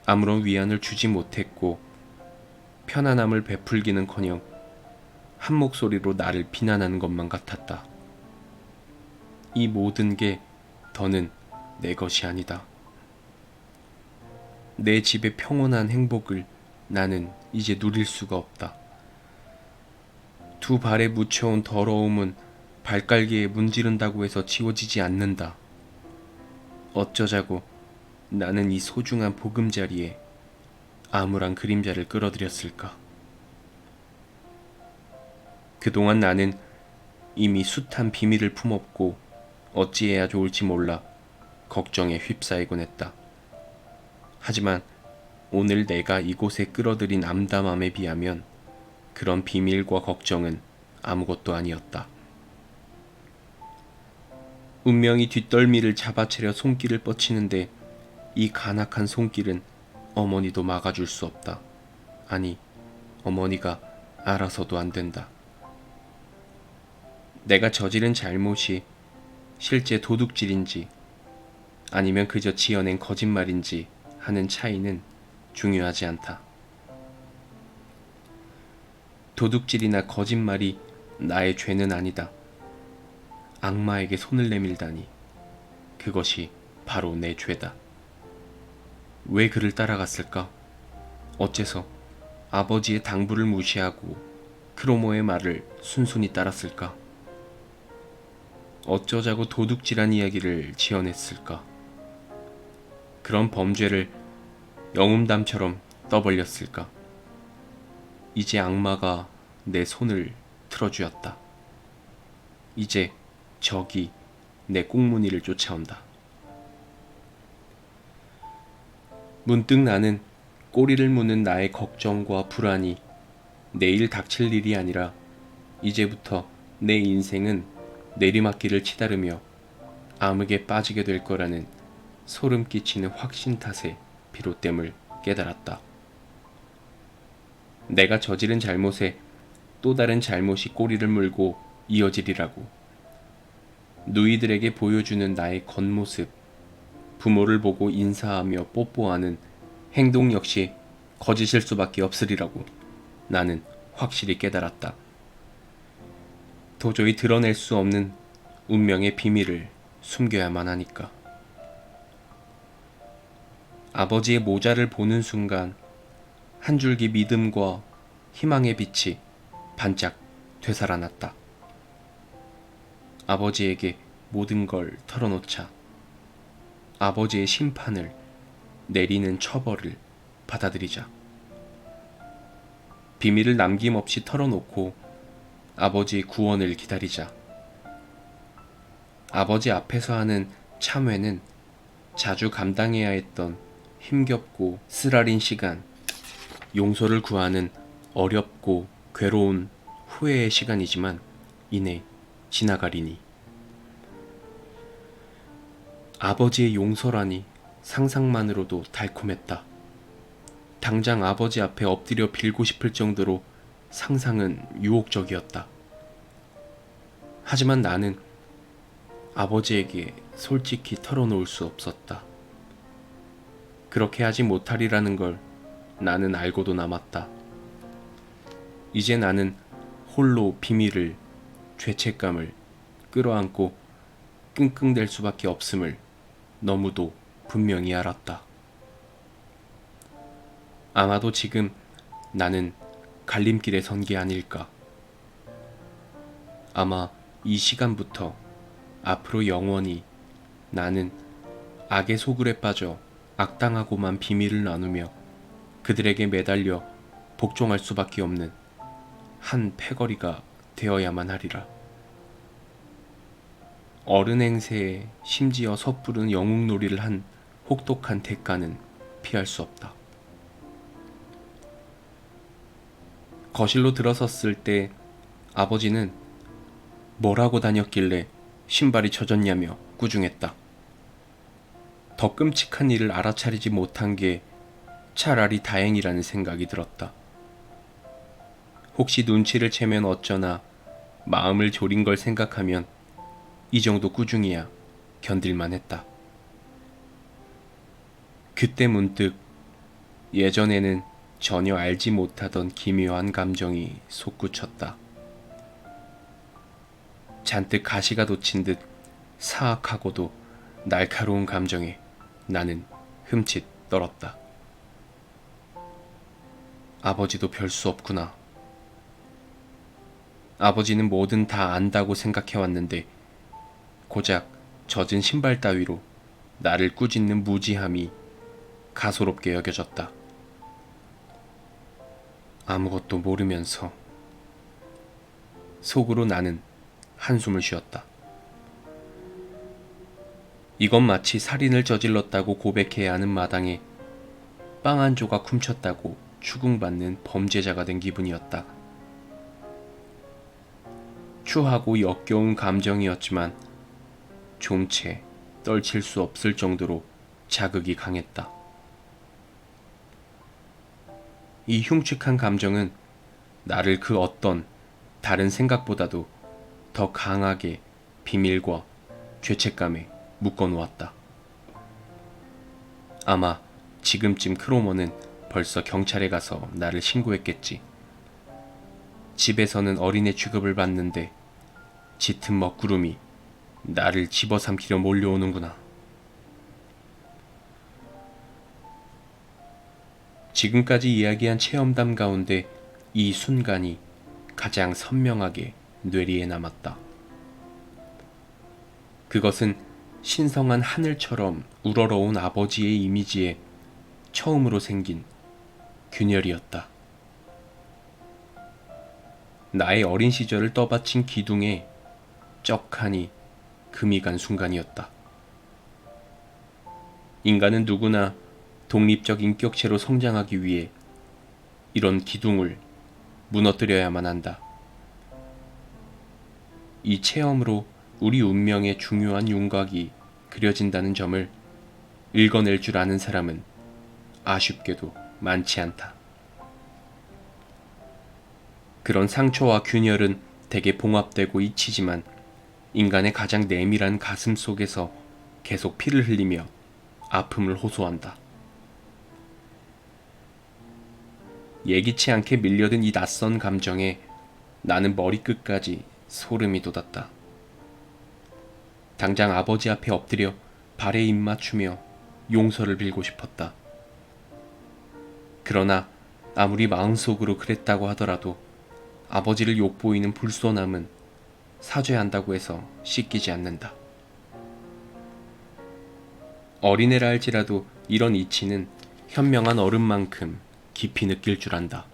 아무런 위안을 주지 못했고 편안함을 베풀기는커녕 한 목소리로 나를 비난하는 것만 같았다. 이 모든 게 더는 내 것이 아니다. 내 집의 평온한 행복을 나는 이제 누릴 수가 없다. 두 발에 묻혀온 더러움은 발갈기에 문지른다고 해서 지워지지 않는다. 어쩌자고 나는 이 소중한 보금자리에 암울한 그림자를 끌어들였을까. 그동안 나는 이미 숱한 비밀을 품었고 어찌해야 좋을지 몰라 걱정에 휩싸이곤 했다. 하지만 오늘 내가 이곳에 끌어들인 암담함에 비하면 그런 비밀과 걱정은 아무것도 아니었다. 운명이 뒷덜미를 잡아채려 손길을 뻗치는데 이 간악한 손길은 어머니도 막아줄 수 없다. 아니, 어머니가 알아서도 안 된다. 내가 저지른 잘못이 실제 도둑질인지 아니면 그저 지어낸 거짓말인지 하는 차이는 중요하지 않다. 도둑질이나 거짓말이 나의 죄는 아니다. 악마에게 손을 내밀다니 그것이 바로 내 죄다. 왜 그를 따라갔을까? 어째서 아버지의 당부를 무시하고 크로모의 말을 순순히 따랐을까? 어쩌자고 도둑질한 이야기를 지어냈을까? 그런 범죄를 영웅담처럼 떠벌렸을까? 이제 악마가 내 손을 틀어주었다. 이제 적이 내 꽁무니를 쫓아온다. 문득 나는 꼬리를 무는 나의 걱정과 불안이 내일 닥칠 일이 아니라 이제부터 내 인생은 내리막길을 치다르며 암흑에 빠지게 될 거라는 소름 끼치는 확신 탓에 비롯됨을 깨달았다. 내가 저지른 잘못에 또 다른 잘못이 꼬리를 물고 이어지리라고. 누이들에게 보여주는 나의 겉모습, 부모를 보고 인사하며 뽀뽀하는 행동 역시 거짓일 수밖에 없으리라고 나는 확실히 깨달았다. 도저히 드러낼 수 없는 운명의 비밀을 숨겨야만 하니까. 아버지의 모자를 보는 순간 한 줄기 믿음과 희망의 빛이 반짝 되살아났다. 아버지에게 모든 걸 털어놓자 아버지의 심판을 내리는 처벌을 받아들이자. 비밀을 남김없이 털어놓고 아버지의 구원을 기다리자. 아버지 앞에서 하는 참회는 자주 감당해야 했던 힘겹고 쓰라린 시간, 용서를 구하는 어렵고 괴로운 후회의 시간이지만 이내 지나가리니. 아버지의 용서라니 상상만으로도 달콤했다. 당장 아버지 앞에 엎드려 빌고 싶을 정도로 상상은 유혹적이었다. 하지만 나는 아버지에게 솔직히 털어놓을 수 없었다. 그렇게 하지 못하리라는 걸 나는 알고도 남았다. 이제 나는 홀로 비밀을, 죄책감을 끌어안고 끙끙댈 수밖에 없음을 너무도 분명히 알았다. 아마도 지금 나는 갈림길에 선 게 아닐까. 아마 이 시간부터 앞으로 영원히 나는 악의 소굴에 빠져 악당하고만 비밀을 나누며 그들에게 매달려 복종할 수밖에 없는 한 패거리가 되어야만 하리라. 어른 행세에 심지어 섣부른 영웅놀이를 한 혹독한 대가는 피할 수 없다. 거실로 들어섰을 때 아버지는 뭐라고 다녔길래 신발이 젖었냐며 꾸중했다. 더 끔찍한 일을 알아차리지 못한 게 차라리 다행이라는 생각이 들었다. 혹시 눈치를 채면 어쩌나 마음을 졸인 걸 생각하면 이 정도 꾸중이야 견딜만 했다. 그때 문득 예전에는 전혀 알지 못하던 기묘한 감정이 솟구쳤다. 잔뜩 가시가 돋친 듯 사악하고도 날카로운 감정에 나는 흠칫 떨었다. 아버지도 별 수 없구나. 아버지는 뭐든 다 안다고 생각해왔는데 고작 젖은 신발 따위로 나를 꾸짖는 무지함이 가소롭게 여겨졌다. 아무것도 모르면서. 속으로 나는 한숨을 쉬었다. 이건 마치 살인을 저질렀다고 고백해야 하는 마당에 빵 한 조각 훔쳤다고 추궁받는 범죄자가 된 기분이었다. 추하고 역겨운 감정이었지만 좀채 떨칠 수 없을 정도로 자극이 강했다. 이 흉측한 감정은 나를 그 어떤 다른 생각보다도 더 강하게 비밀과 죄책감에 묶어놓았다. 아마 지금쯤 크로머는 벌써 경찰에 가서 나를 신고했겠지. 집에서는 어린애 취급을 받는데 짙은 먹구름이 나를 집어삼키려 몰려오는구나. 지금까지 이야기한 체험담 가운데 이 순간이 가장 선명하게 뇌리에 남았다. 그것은 신성한 하늘처럼 우러러온 아버지의 이미지에 처음으로 생긴 균열이었다. 나의 어린 시절을 떠받친 기둥에 쩍하니 금이 간 순간이었다. 인간은 누구나 독립적 인격체로 성장하기 위해 이런 기둥을 무너뜨려야만 한다. 이 체험으로 우리 운명의 중요한 윤곽이 그려진다는 점을 읽어낼 줄 아는 사람은 아쉽게도 많지 않다. 그런 상처와 균열은 대개 봉합되고 잊히지만 인간의 가장 내밀한 가슴 속에서 계속 피를 흘리며 아픔을 호소한다. 예기치 않게 밀려든 이 낯선 감정에 나는 머리끝까지 소름이 돋았다. 당장 아버지 앞에 엎드려 발에 입 맞추며 용서를 빌고 싶었다. 그러나 아무리 마음속으로 그랬다고 하더라도 아버지를 욕보이는 불손함은 사죄한다고 해서 씻기지 않는다. 어린애라 할지라도 이런 이치는 현명한 어른만큼 깊이 느낄 줄 안다.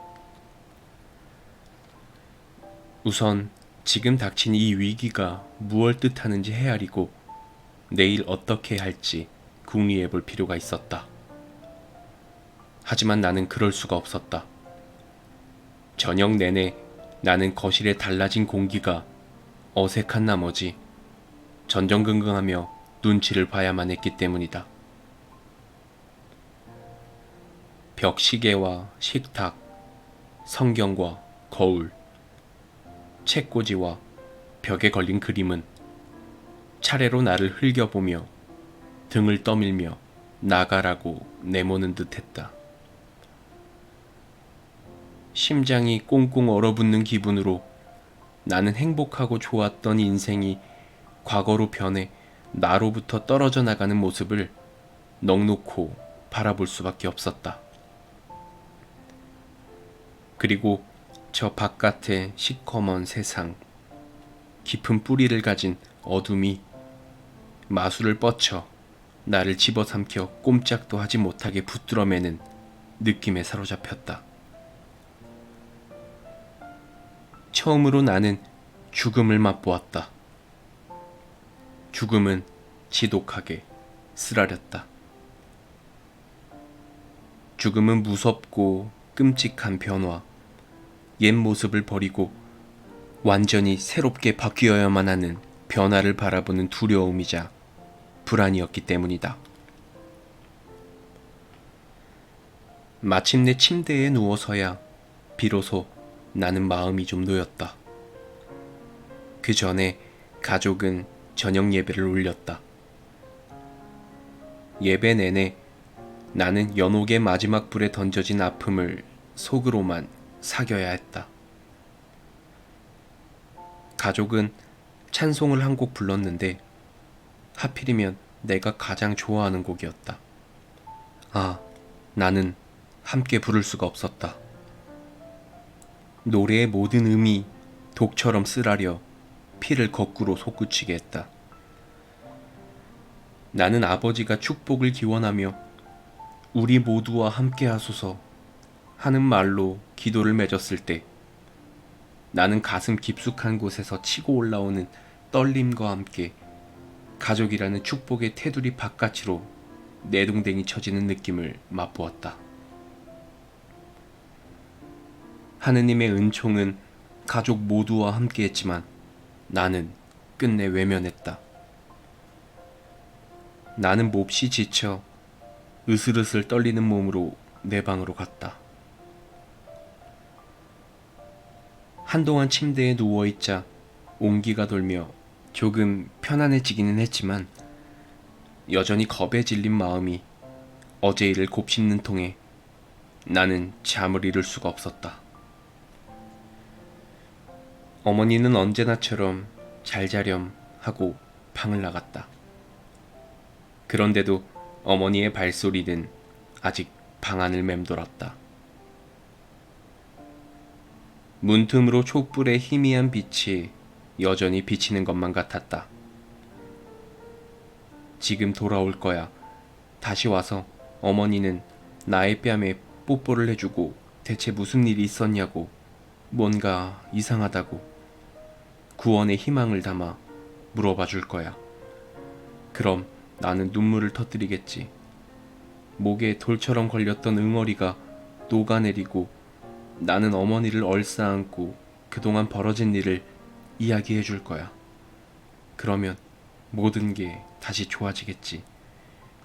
우선 지금 닥친 이 위기가 무엇을 뜻하는지 헤아리고 내일 어떻게 할지 궁리해 볼 필요가 있었다. 하지만 나는 그럴 수가 없었다. 저녁 내내 나는 거실에 달라진 공기가 어색한 나머지 전전긍긍하며 눈치를 봐야만 했기 때문이다. 벽시계와 식탁, 성경과 거울, 책꽂이와 벽에 걸린 그림은 차례로 나를 흘겨보며 등을 떠밀며 나가라고 내모는 듯했다. 심장이 꽁꽁 얼어붙는 기분으로 나는 행복하고 좋았던 인생이 과거로 변해 나로부터 떨어져 나가는 모습을 넋놓고 바라볼 수밖에 없었다. 그리고 저 바깥의 시커먼 세상, 깊은 뿌리를 가진 어둠이 마술을 뻗쳐 나를 집어삼켜 꼼짝도 하지 못하게 붙들어매는 느낌에 사로잡혔다. 처음으로 나는 죽음을 맛보았다. 죽음은 지독하게 쓰라렸다. 죽음은 무섭고 끔찍한 변화, 옛 모습을 버리고 완전히 새롭게 바뀌어야만 하는 변화를 바라보는 두려움이자 불안이었기 때문이다. 마침내 침대에 누워서야 비로소 나는 마음이 좀 놓였다. 그 전에 가족은 저녁 예배를 올렸다. 예배 내내 나는 연옥의 마지막 불에 던져진 아픔을 속으로만 사겨야 했다. 가족은 찬송을 한 곡 불렀는데 하필이면 내가 가장 좋아하는 곡이었다. 아, 나는 함께 부를 수가 없었다. 노래의 모든 음이 독처럼 쓰라려 피를 거꾸로 솟구치게 했다. 나는 아버지가 축복을 기원하며 우리 모두와 함께 하소서 하는 말로 기도를 맺었을 때 나는 가슴 깊숙한 곳에서 치고 올라오는 떨림과 함께 가족이라는 축복의 테두리 바깥으로 내동댕이 쳐지는 느낌을 맛보았다. 하느님의 은총은 가족 모두와 함께했지만 나는 끝내 외면했다. 나는 몹시 지쳐 으슬으슬 떨리는 몸으로 내 방으로 갔다. 한동안 침대에 누워있자 온기가 돌며 조금 편안해지기는 했지만 여전히 겁에 질린 마음이 어제 일을 곱씹는 통에 나는 잠을 이룰 수가 없었다. 어머니는 언제나처럼 잘 자렴 하고 방을 나갔다. 그런데도 어머니의 발소리는 아직 방 안을 맴돌았다. 문틈으로 촛불의 희미한 빛이 여전히 비치는 것만 같았다. 지금 돌아올 거야. 다시 와서 어머니는 나의 뺨에 뽀뽀를 해주고 대체 무슨 일이 있었냐고, 뭔가 이상하다고 구원의 희망을 담아 물어봐 줄 거야. 그럼 나는 눈물을 터뜨리겠지. 목에 돌처럼 걸렸던 응어리가 녹아내리고 나는 어머니를 얼싸안고 그동안 벌어진 일을 이야기해 줄 거야. 그러면 모든 게 다시 좋아지겠지.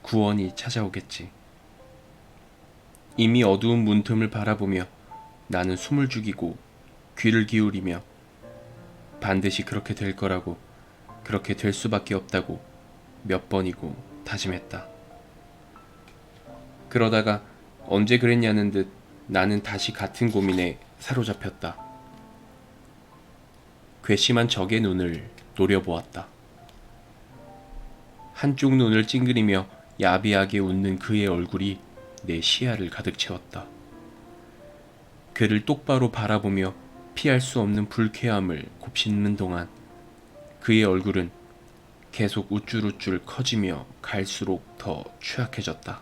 구원이 찾아오겠지. 이미 어두운 문틈을 바라보며 나는 숨을 죽이고 귀를 기울이며 반드시 그렇게 될 거라고, 그렇게 될 수밖에 없다고 몇 번이고 다짐했다. 그러다가 언제 그랬냐는 듯 나는 다시 같은 고민에 사로잡혔다. 괘씸한 적의 눈을 노려보았다. 한쪽 눈을 찡그리며 야비하게 웃는 그의 얼굴이 내 시야를 가득 채웠다. 그를 똑바로 바라보며 피할 수 없는 불쾌함을 곱씹는 동안 그의 얼굴은 계속 우쭐우쭐 커지며 갈수록 더 취약해졌다.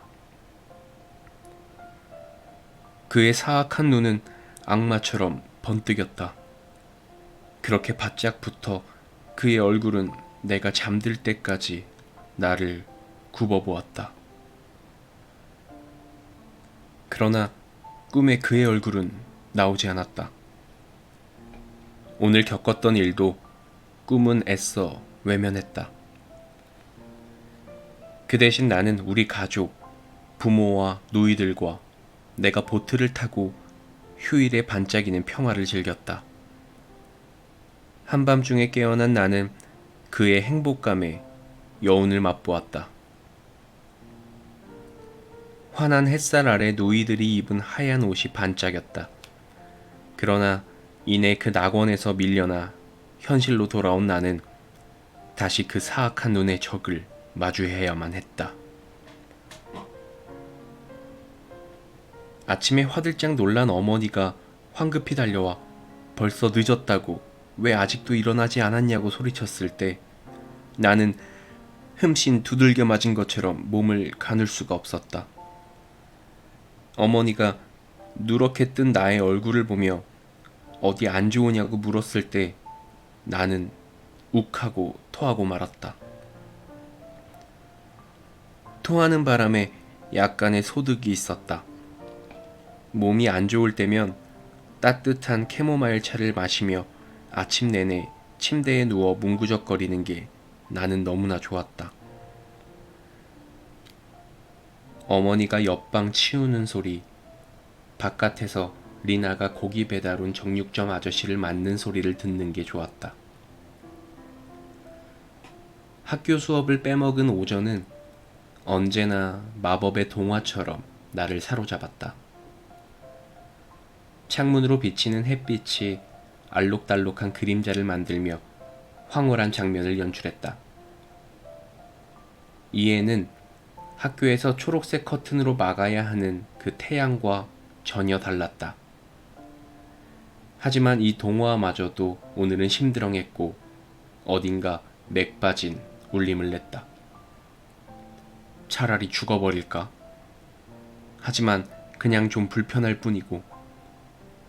그의 사악한 눈은 악마처럼 번뜩였다. 그렇게 바짝 붙어 그의 얼굴은 내가 잠들 때까지 나를 굽어보았다. 그러나 꿈에 그의 얼굴은 나오지 않았다. 오늘 겪었던 일도 꿈은 애써 외면했다. 그 대신 나는 우리 가족, 부모와 누이들과 내가 보트를 타고 휴일에 반짝이는 평화를 즐겼다. 한밤중에 깨어난 나는 그의 행복감에 여운을 맛보았다. 환한 햇살 아래 노이들이 입은 하얀 옷이 반짝였다. 그러나 이내 그 낙원에서 밀려나 현실로 돌아온 나는 다시 그 사악한 눈의 적을 마주해야만 했다. 아침에 화들짝 놀란 어머니가 황급히 달려와 벌써 늦었다고, 왜 아직도 일어나지 않았냐고 소리쳤을 때 나는 흠씬 두들겨 맞은 것처럼 몸을 가눌 수가 없었다. 어머니가 누렇게 뜬 나의 얼굴을 보며 어디 안 좋으냐고 물었을 때 나는 욱하고 토하고 말았다. 토하는 바람에 약간의 소득이 있었다. 몸이 안 좋을 때면 따뜻한 캐모마일 차를 마시며 아침 내내 침대에 누워 뭉구적거리는 게 나는 너무나 좋았다. 어머니가 옆방 치우는 소리, 바깥에서 리나가 고기 배달 온 정육점 아저씨를 맞는 소리를 듣는 게 좋았다. 학교 수업을 빼먹은 오전은 언제나 마법의 동화처럼 나를 사로잡았다. 창문으로 비치는 햇빛이 알록달록한 그림자를 만들며 황홀한 장면을 연출했다. 이해는 학교에서 초록색 커튼으로 막아야 하는 그 태양과 전혀 달랐다. 하지만 이 동화마저도 오늘은 심드렁했고 어딘가 맥 빠진 울림을 냈다. 차라리 죽어버릴까? 하지만 그냥 좀 불편할 뿐이고,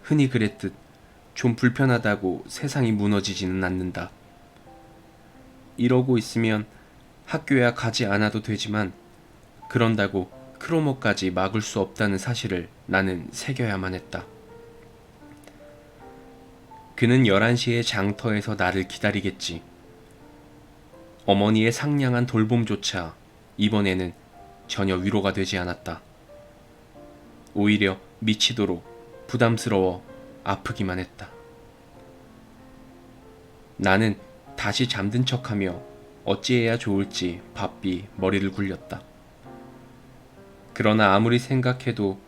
흔히 그랬듯 좀 불편하다고 세상이 무너지지는 않는다. 이러고 있으면 학교야 가지 않아도 되지만 그런다고 크로모까지 막을 수 없다는 사실을 나는 새겨야만 했다. 그는 11시에 장터에서 나를 기다리겠지. 어머니의 상냥한 돌봄조차 이번에는 전혀 위로가 되지 않았다. 오히려 미치도록 부담스러워 아프기만 했다. 나는 다시 잠든 척하며 어찌해야 좋을지 바삐 머리를 굴렸다. 그러나 아무리 생각해도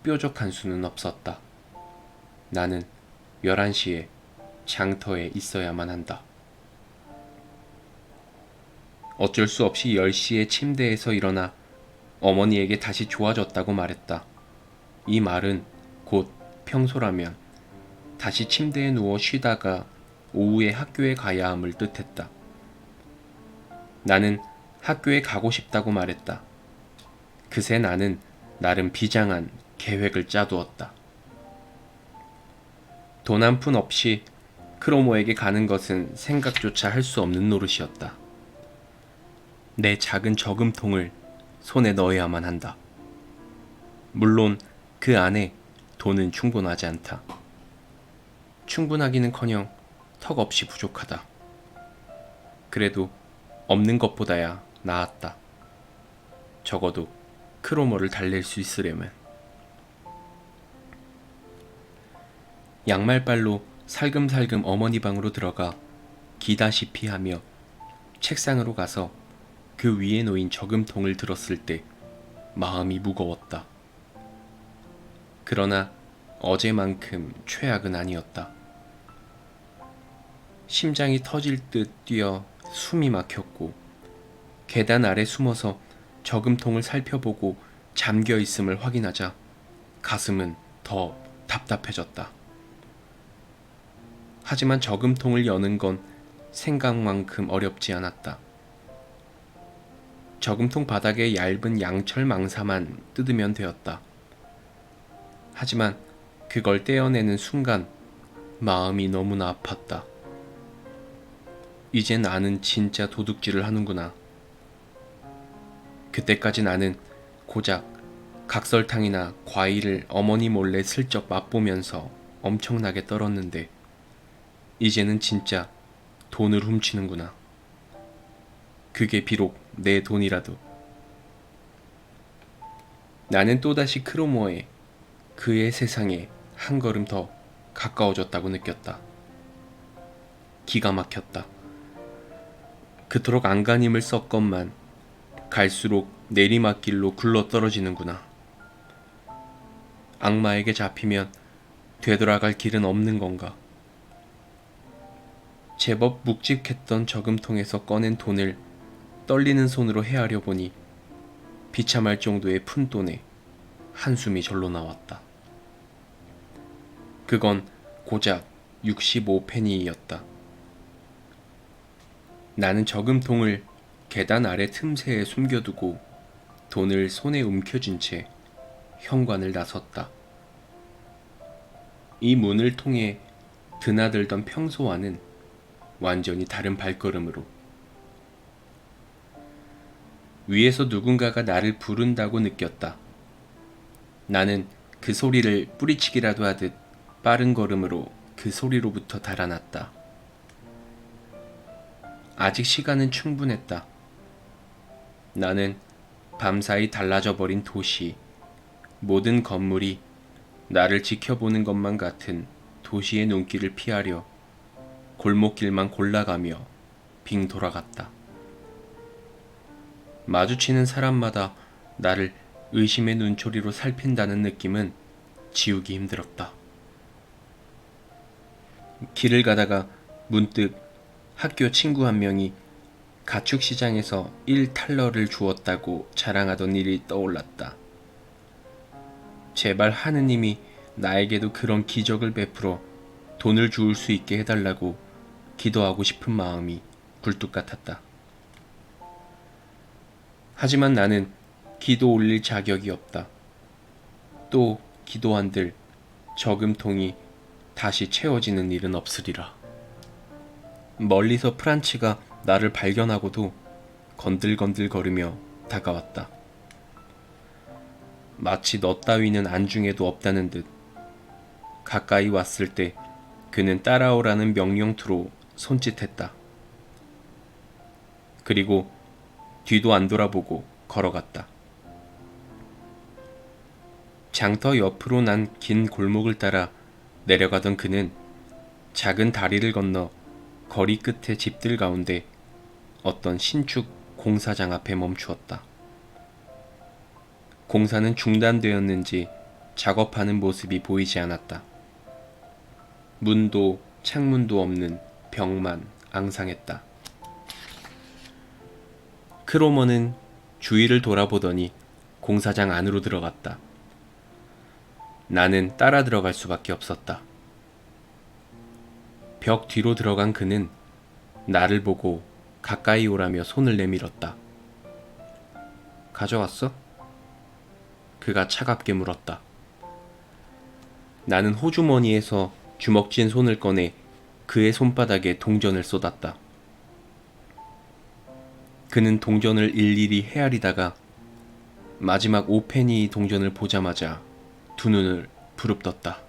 뾰족한 수는 없었다. 나는 11시에 장터에 있어야만 한다. 어쩔 수 없이 10시에 침대에서 일어나 어머니에게 다시 좋아졌다고 말했다. 이 말은 곧 평소라면 다시 침대에 누워 쉬다가 오후에 학교에 가야 함을 뜻했다. 나는 학교에 가고 싶다고 말했다. 그새 나는 나름 비장한 계획을 짜두었다. 돈 한 푼 없이 크로모에게 가는 것은 생각조차 할 수 없는 노릇이었다. 내 작은 저금통을 손에 넣어야만 한다. 물론 그 안에 돈은 충분하지 않다. 충분하기는커녕 턱없이 부족하다. 그래도 없는 것보다야 나았다. 적어도 크로모를 달랠 수 있으려면. 양말발로 살금살금 어머니 방으로 들어가 기다시피 하며 책상으로 가서 그 위에 놓인 저금통을 들었을 때 마음이 무거웠다. 그러나 어제만큼 최악은 아니었다. 심장이 터질 듯 뛰어 숨이 막혔고 계단 아래 숨어서 저금통을 살펴보고 잠겨 있음을 확인하자 가슴은 더 답답해졌다. 하지만 저금통을 여는 건 생각만큼 어렵지 않았다. 저금통 바닥에 얇은 양철 망사만 뜯으면 되었다. 하지만 그걸 떼어내는 순간 마음이 너무나 아팠다. 이제 나는 진짜 도둑질을 하는구나. 그때까지 나는 고작 각설탕이나 과일을 어머니 몰래 슬쩍 맛보면서 엄청나게 떨었는데 이제는 진짜 돈을 훔치는구나. 그게 비록 내 돈이라도. 나는 또다시 크로모에 그의 세상에 한 걸음 더 가까워졌다고 느꼈다. 기가 막혔다. 그토록 안간힘을 썼건만 갈수록 내리막길로 굴러떨어지는구나. 악마에게 잡히면 되돌아갈 길은 없는 건가? 제법 묵직했던 저금통에서 꺼낸 돈을 떨리는 손으로 헤아려 보니 비참할 정도의 푼돈에 한숨이 절로 나왔다. 그건 고작 65페니였다. 나는 저금통을 계단 아래 틈새에 숨겨두고 돈을 손에 움켜쥔 채 현관을 나섰다. 이 문을 통해 드나들던 평소와는 완전히 다른 발걸음으로. 위에서 누군가가 나를 부른다고 느꼈다. 나는 그 소리를 뿌리치기라도 하듯 빠른 걸음으로 그 소리로부터 달아났다. 아직 시간은 충분했다. 나는 밤사이 달라져 버린 도시, 모든 건물이 나를 지켜보는 것만 같은 도시의 눈길을 피하려 골목길만 골라가며 빙 돌아갔다. 마주치는 사람마다 나를 의심의 눈초리로 살핀다는 느낌은 지우기 힘들었다. 길을 가다가 문득 학교 친구 한 명이 가축시장에서 1달러를 주었다고 자랑하던 일이 떠올랐다. 제발 하느님이 나에게도 그런 기적을 베풀어 돈을 주울 수 있게 해달라고 기도하고 싶은 마음이 굴뚝 같았다. 하지만 나는 기도 올릴 자격이 없다. 또 기도한들 저금통이 다시 채워지는 일은 없으리라. 멀리서 프란치가 나를 발견하고도 건들건들 거리며 다가왔다. 마치 너 따위는 안중에도 없다는 듯 가까이 왔을 때 그는 따라오라는 명령투로 손짓했다. 그리고 뒤도 안 돌아보고 걸어갔다. 장터 옆으로 난 긴 골목을 따라 내려가던 그는 작은 다리를 건너 거리 끝의 집들 가운데 어떤 신축 공사장 앞에 멈추었다. 공사는 중단되었는지 작업하는 모습이 보이지 않았다. 문도 창문도 없는 벽만 앙상했다. 크로머는 주위를 돌아보더니 공사장 안으로 들어갔다. 나는 따라 들어갈 수밖에 없었다. 벽 뒤로 들어간 그는 나를 보고 가까이 오라며 손을 내밀었다. 가져왔어? 그가 차갑게 물었다. 나는 호주머니에서 주먹진 손을 꺼내 그의 손바닥에 동전을 쏟았다. 그는 동전을 일일이 헤아리다가 마지막 5페니 동전을 보자마자 두 눈을 부릅떴다.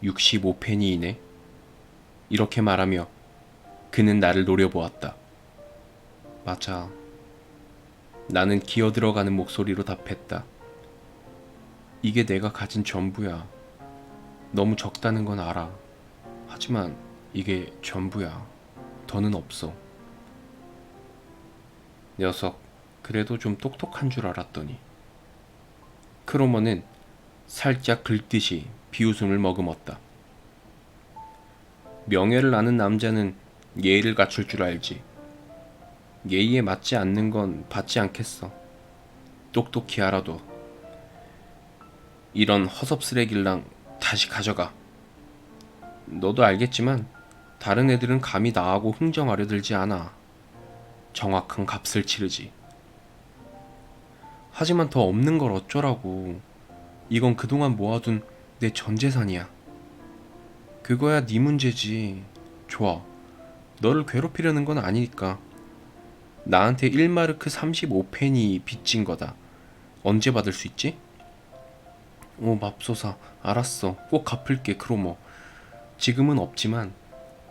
65페니이네. 이렇게 말하며 그는 나를 노려보았다. 맞아. 나는 기어들어가는 목소리로 답했다. 이게 내가 가진 전부야. 너무 적다는 건 알아. 하지만 이게 전부야. 더는 없어. 녀석, 그래도 좀 똑똑한 줄 알았더니. 크로머는 살짝 긁듯이 비웃음을 머금었다. 명예를 아는 남자는 예의를 갖출 줄 알지. 예의에 맞지 않는 건 받지 않겠어. 똑똑히 알아도. 이런 허섭쓰레길랑 다시 가져가. 너도 알겠지만 다른 애들은 감히 나하고 흥정하려 들지 않아. 정확한 값을 치르지. 하지만 더 없는 걸 어쩌라고. 이건 그동안 모아둔 내 전 재산이야. 그거야 네 문제지. 좋아. 너를 괴롭히려는 건 아니니까. 나한테 1마르크 35페니 빚진 거다. 언제 받을 수 있지? 오, 맙소사. 알았어. 꼭 갚을게, 크로머. 지금은 없지만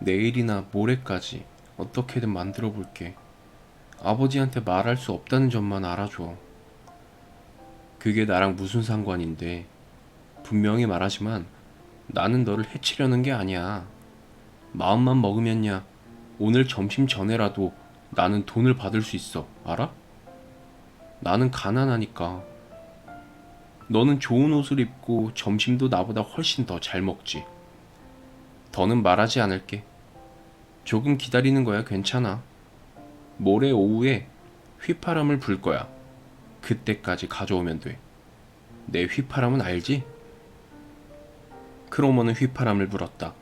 내일이나 모레까지 어떻게든 만들어 볼게. 아버지한테 말할 수 없다는 점만 알아줘. 그게 나랑 무슨 상관인데. 분명히 말하지만 나는 너를 해치려는 게 아니야. 마음만 먹으면야 오늘 점심 전에라도 나는 돈을 받을 수 있어. 알아? 나는 가난하니까. 너는 좋은 옷을 입고 점심도 나보다 훨씬 더 잘 먹지. 더는 말하지 않을게. 조금 기다리는 거야. 괜찮아. 모레 오후에 휘파람을 불 거야. 그때까지 가져오면 돼. 내 휘파람은 알지? 크로머는 휘파람을 불었다.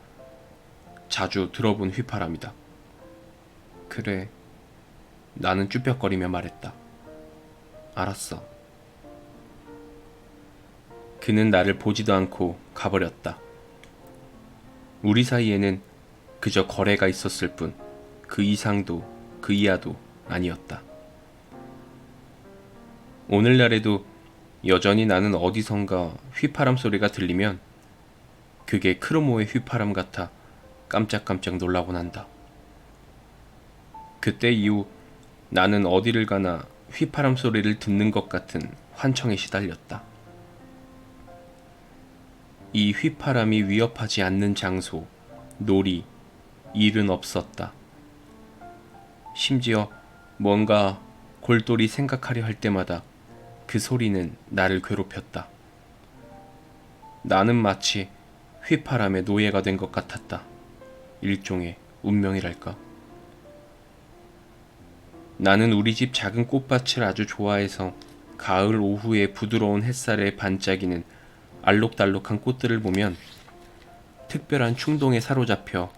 자주 들어본 휘파람이다. 그래. 나는 쭈뼛거리며 말했다. 알았어. 그는 나를 보지도 않고 가버렸다. 우리 사이에는 그저 거래가 있었을 뿐 그 이상도 그 이하도 아니었다. 오늘날에도 여전히 나는 어디선가 휘파람 소리가 들리면 그게 크로모의 휘파람 같아 깜짝깜짝 놀라곤 한다. 그때 이후 나는 어디를 가나 휘파람 소리를 듣는 것 같은 환청에 시달렸다. 이 휘파람이 위협하지 않는 장소, 놀이, 일은 없었다. 심지어 뭔가 골똘히 생각하려 할 때마다 그 소리는 나를 괴롭혔다. 나는 마치 휘파람의 노예가 된 것 같았다. 일종의 운명이랄까. 나는 우리 집 작은 꽃밭을 아주 좋아해서 가을 오후의 부드러운 햇살에 반짝이는 알록달록한 꽃들을 보면 특별한 충동에 사로잡혀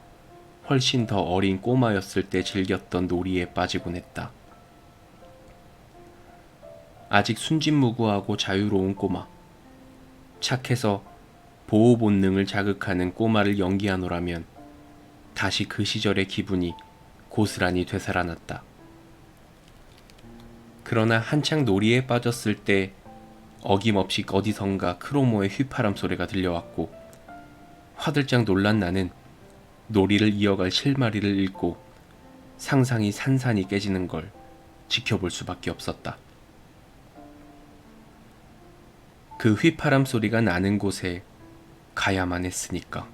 훨씬 더 어린 꼬마였을 때 즐겼던 놀이에 빠지곤 했다. 아직 순진무구하고 자유로운 꼬마. 착해서 보호 본능을 자극하는 꼬마를 연기하노라면 다시 그 시절의 기분이 고스란히 되살아났다. 그러나 한창 놀이에 빠졌을 때 어김없이 어디선가 크로모의 휘파람 소리가 들려왔고, 화들짝 놀란 나는 놀이를 이어갈 실마리를 잃고 상상이 산산이 깨지는 걸 지켜볼 수밖에 없었다. 그 휘파람 소리가 나는 곳에 가야만 했으니까.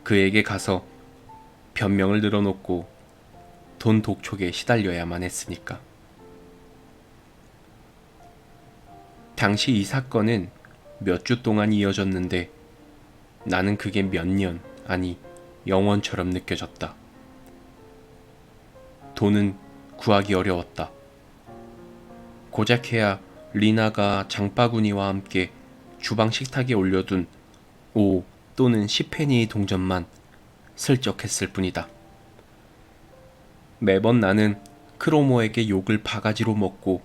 그에게 가서 변명을 늘어놓고 돈 독촉에 시달려야만 했으니까. 당시 이 사건은 몇 주 동안 이어졌는데 나는 그게 몇 년, 아니 영원처럼 느껴졌다. 돈은 구하기 어려웠다. 고작해야 리나가 장바구니와 함께 주방 식탁에 올려둔 5 또는 10페니의 동전만 슬쩍 했을 뿐이다. 매번 나는 크로모에게 욕을 바가지로 먹고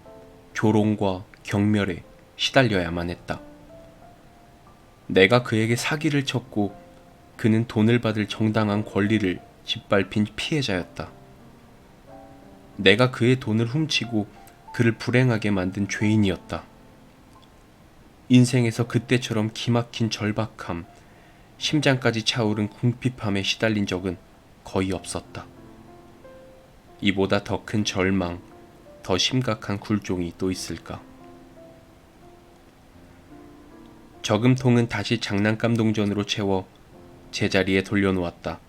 조롱과 경멸에 시달려야만 했다. 내가 그에게 사기를 쳤고 그는 돈을 받을 정당한 권리를 짓밟힌 피해자였다. 내가 그의 돈을 훔치고 그를 불행하게 만든 죄인이었다. 인생에서 그때처럼 기막힌 절박함, 심장까지 차오른 궁핍함에 시달린 적은 거의 없었다. 이보다 더 큰 절망, 더 심각한 굴종이 또 있을까? 저금통은 다시 장난감 동전으로 채워 제자리에 돌려놓았다.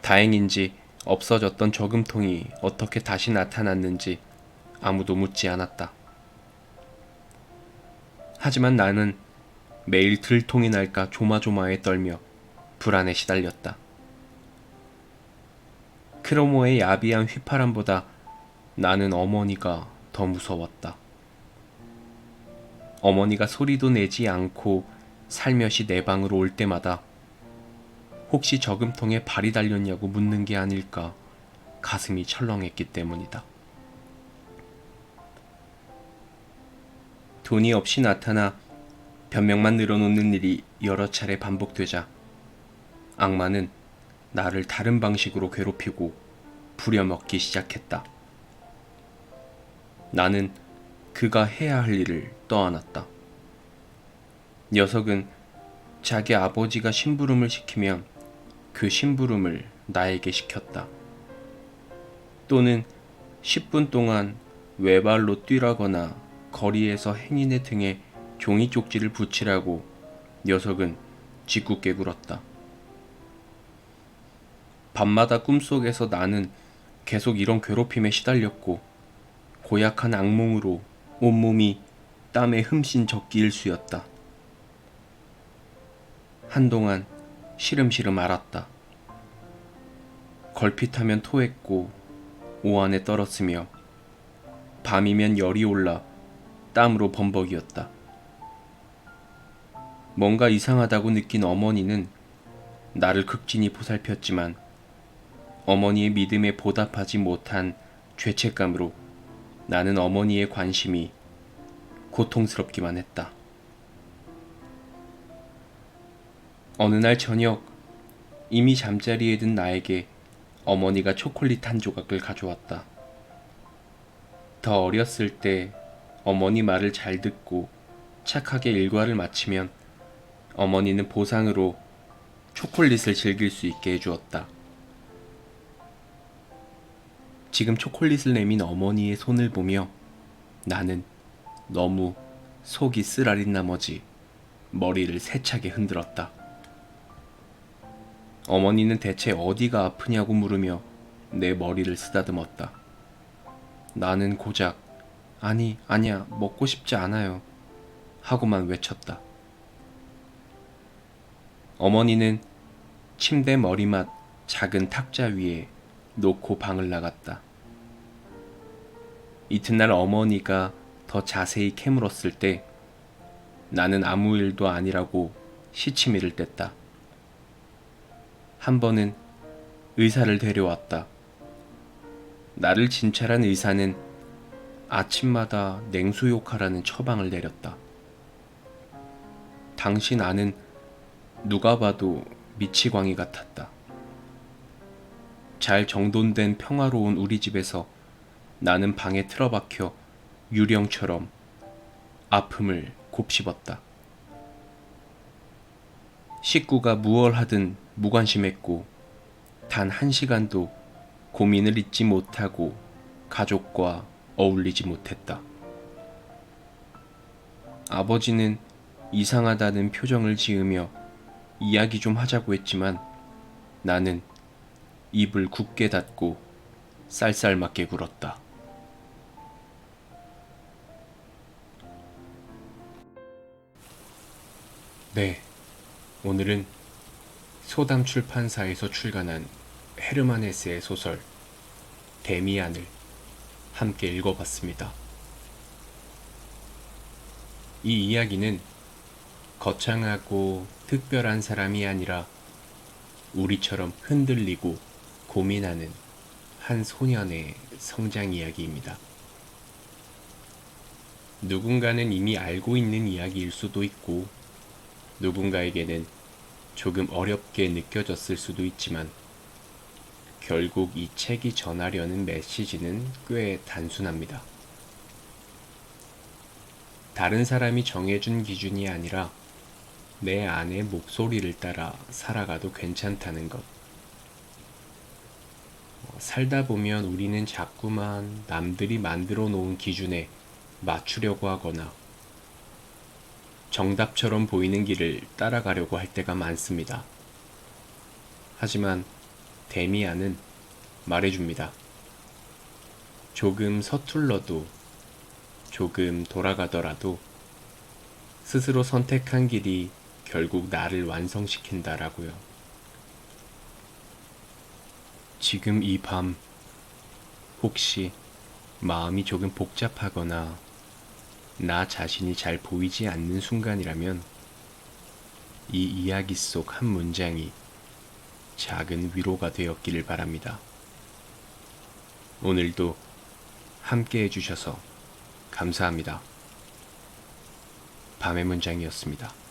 다행인지 없어졌던 저금통이 어떻게 다시 나타났는지 아무도 묻지 않았다. 하지만 나는 매일 들통이 날까 조마조마해 떨며 불안에 시달렸다. 크로모의 야비한 휘파람보다 나는 어머니가 더 무서웠다. 어머니가 소리도 내지 않고 살며시 내 방으로 올 때마다 혹시 저금통에 발이 달렸냐고 묻는 게 아닐까 가슴이 철렁했기 때문이다. 돈이 없이 나타나 변명만 늘어놓는 일이 여러 차례 반복되자 악마는 나를 다른 방식으로 괴롭히고 부려먹기 시작했다. 나는 그가 해야 할 일을 떠안았다. 녀석은 자기 아버지가 심부름을 시키면 그 심부름을 나에게 시켰다. 또는 10분 동안 외발로 뛰라거나 거리에서 행인의 등에 종이 쪽지를 붙이라고 녀석은 짓궂게 굴었다. 밤마다 꿈속에서 나는 계속 이런 괴롭힘에 시달렸고 고약한 악몽으로 온몸이 땀에 흠씬 젖기 일쑤였다. 한동안 시름시름 앓았다. 걸핏하면 토했고 오한에 떨었으며 밤이면 열이 올라 땀으로 범벅이었다. 뭔가 이상하다고 느낀 어머니는 나를 극진히 보살폈지만 어머니의 믿음에 보답하지 못한 죄책감으로 나는 어머니의 관심이 고통스럽기만 했다. 어느 날 저녁 이미 잠자리에 든 나에게 어머니가 초콜릿 한 조각을 가져왔다. 더 어렸을 때 어머니 말을 잘 듣고 착하게 일과를 마치면 어머니는 보상으로 초콜릿을 즐길 수 있게 해주었다. 지금 초콜릿을 내민 어머니의 손을 보며 나는 너무 속이 쓰라린 나머지 머리를 세차게 흔들었다. 어머니는 대체 어디가 아프냐고 물으며 내 머리를 쓰다듬었다. 나는 고작 아니야 먹고 싶지 않아요 하고만 외쳤다. 어머니는 침대 머리맡 작은 탁자 위에 놓고 방을 나갔다. 이튿날 어머니가 더 자세히 캐물었을 때 나는 아무 일도 아니라고 시치미를 뗐다. 한 번은 의사를 데려왔다. 나를 진찰한 의사는 아침마다 냉수욕하라는 처방을 내렸다. 당시 나는 누가 봐도 미치광이 같았다. 잘 정돈된 평화로운 우리 집에서 나는 방에 틀어박혀 유령처럼 아픔을 곱씹었다. 식구가 무얼 하든 무관심했고 단 한 시간도 고민을 잊지 못하고 가족과 어울리지 못했다. 아버지는 이상하다는 표정을 지으며 이야기 좀 하자고 했지만 나는 입을 굳게 닫고 쌀쌀맞게 굴었다. 네, 오늘은 소담 출판사에서 출간한 헤르만 헤세의 소설 데미안을 함께 읽어봤습니다. 이 이야기는 거창하고 특별한 사람이 아니라 우리처럼 흔들리고 고민하는 한 소년의 성장 이야기입니다. 누군가는 이미 알고 있는 이야기일 수도 있고 누군가에게는 조금 어렵게 느껴졌을 수도 있지만 결국 이 책이 전하려는 메시지는 꽤 단순합니다. 다른 사람이 정해준 기준이 아니라 내 안의 목소리를 따라 살아가도 괜찮다는 것. 살다 보면 우리는 자꾸만 남들이 만들어 놓은 기준에 맞추려고 하거나 정답처럼 보이는 길을 따라가려고 할 때가 많습니다. 하지만 데미안은 말해줍니다. 조금 서툴러도 조금 돌아가더라도 스스로 선택한 길이 결국 나를 완성시킨다라고요. 지금 이 밤 혹시 마음이 조금 복잡하거나 나 자신이 잘 보이지 않는 순간이라면 이 이야기 속 한 문장이 작은 위로가 되었기를 바랍니다. 오늘도 함께 해주셔서 감사합니다. 밤의 문장이었습니다.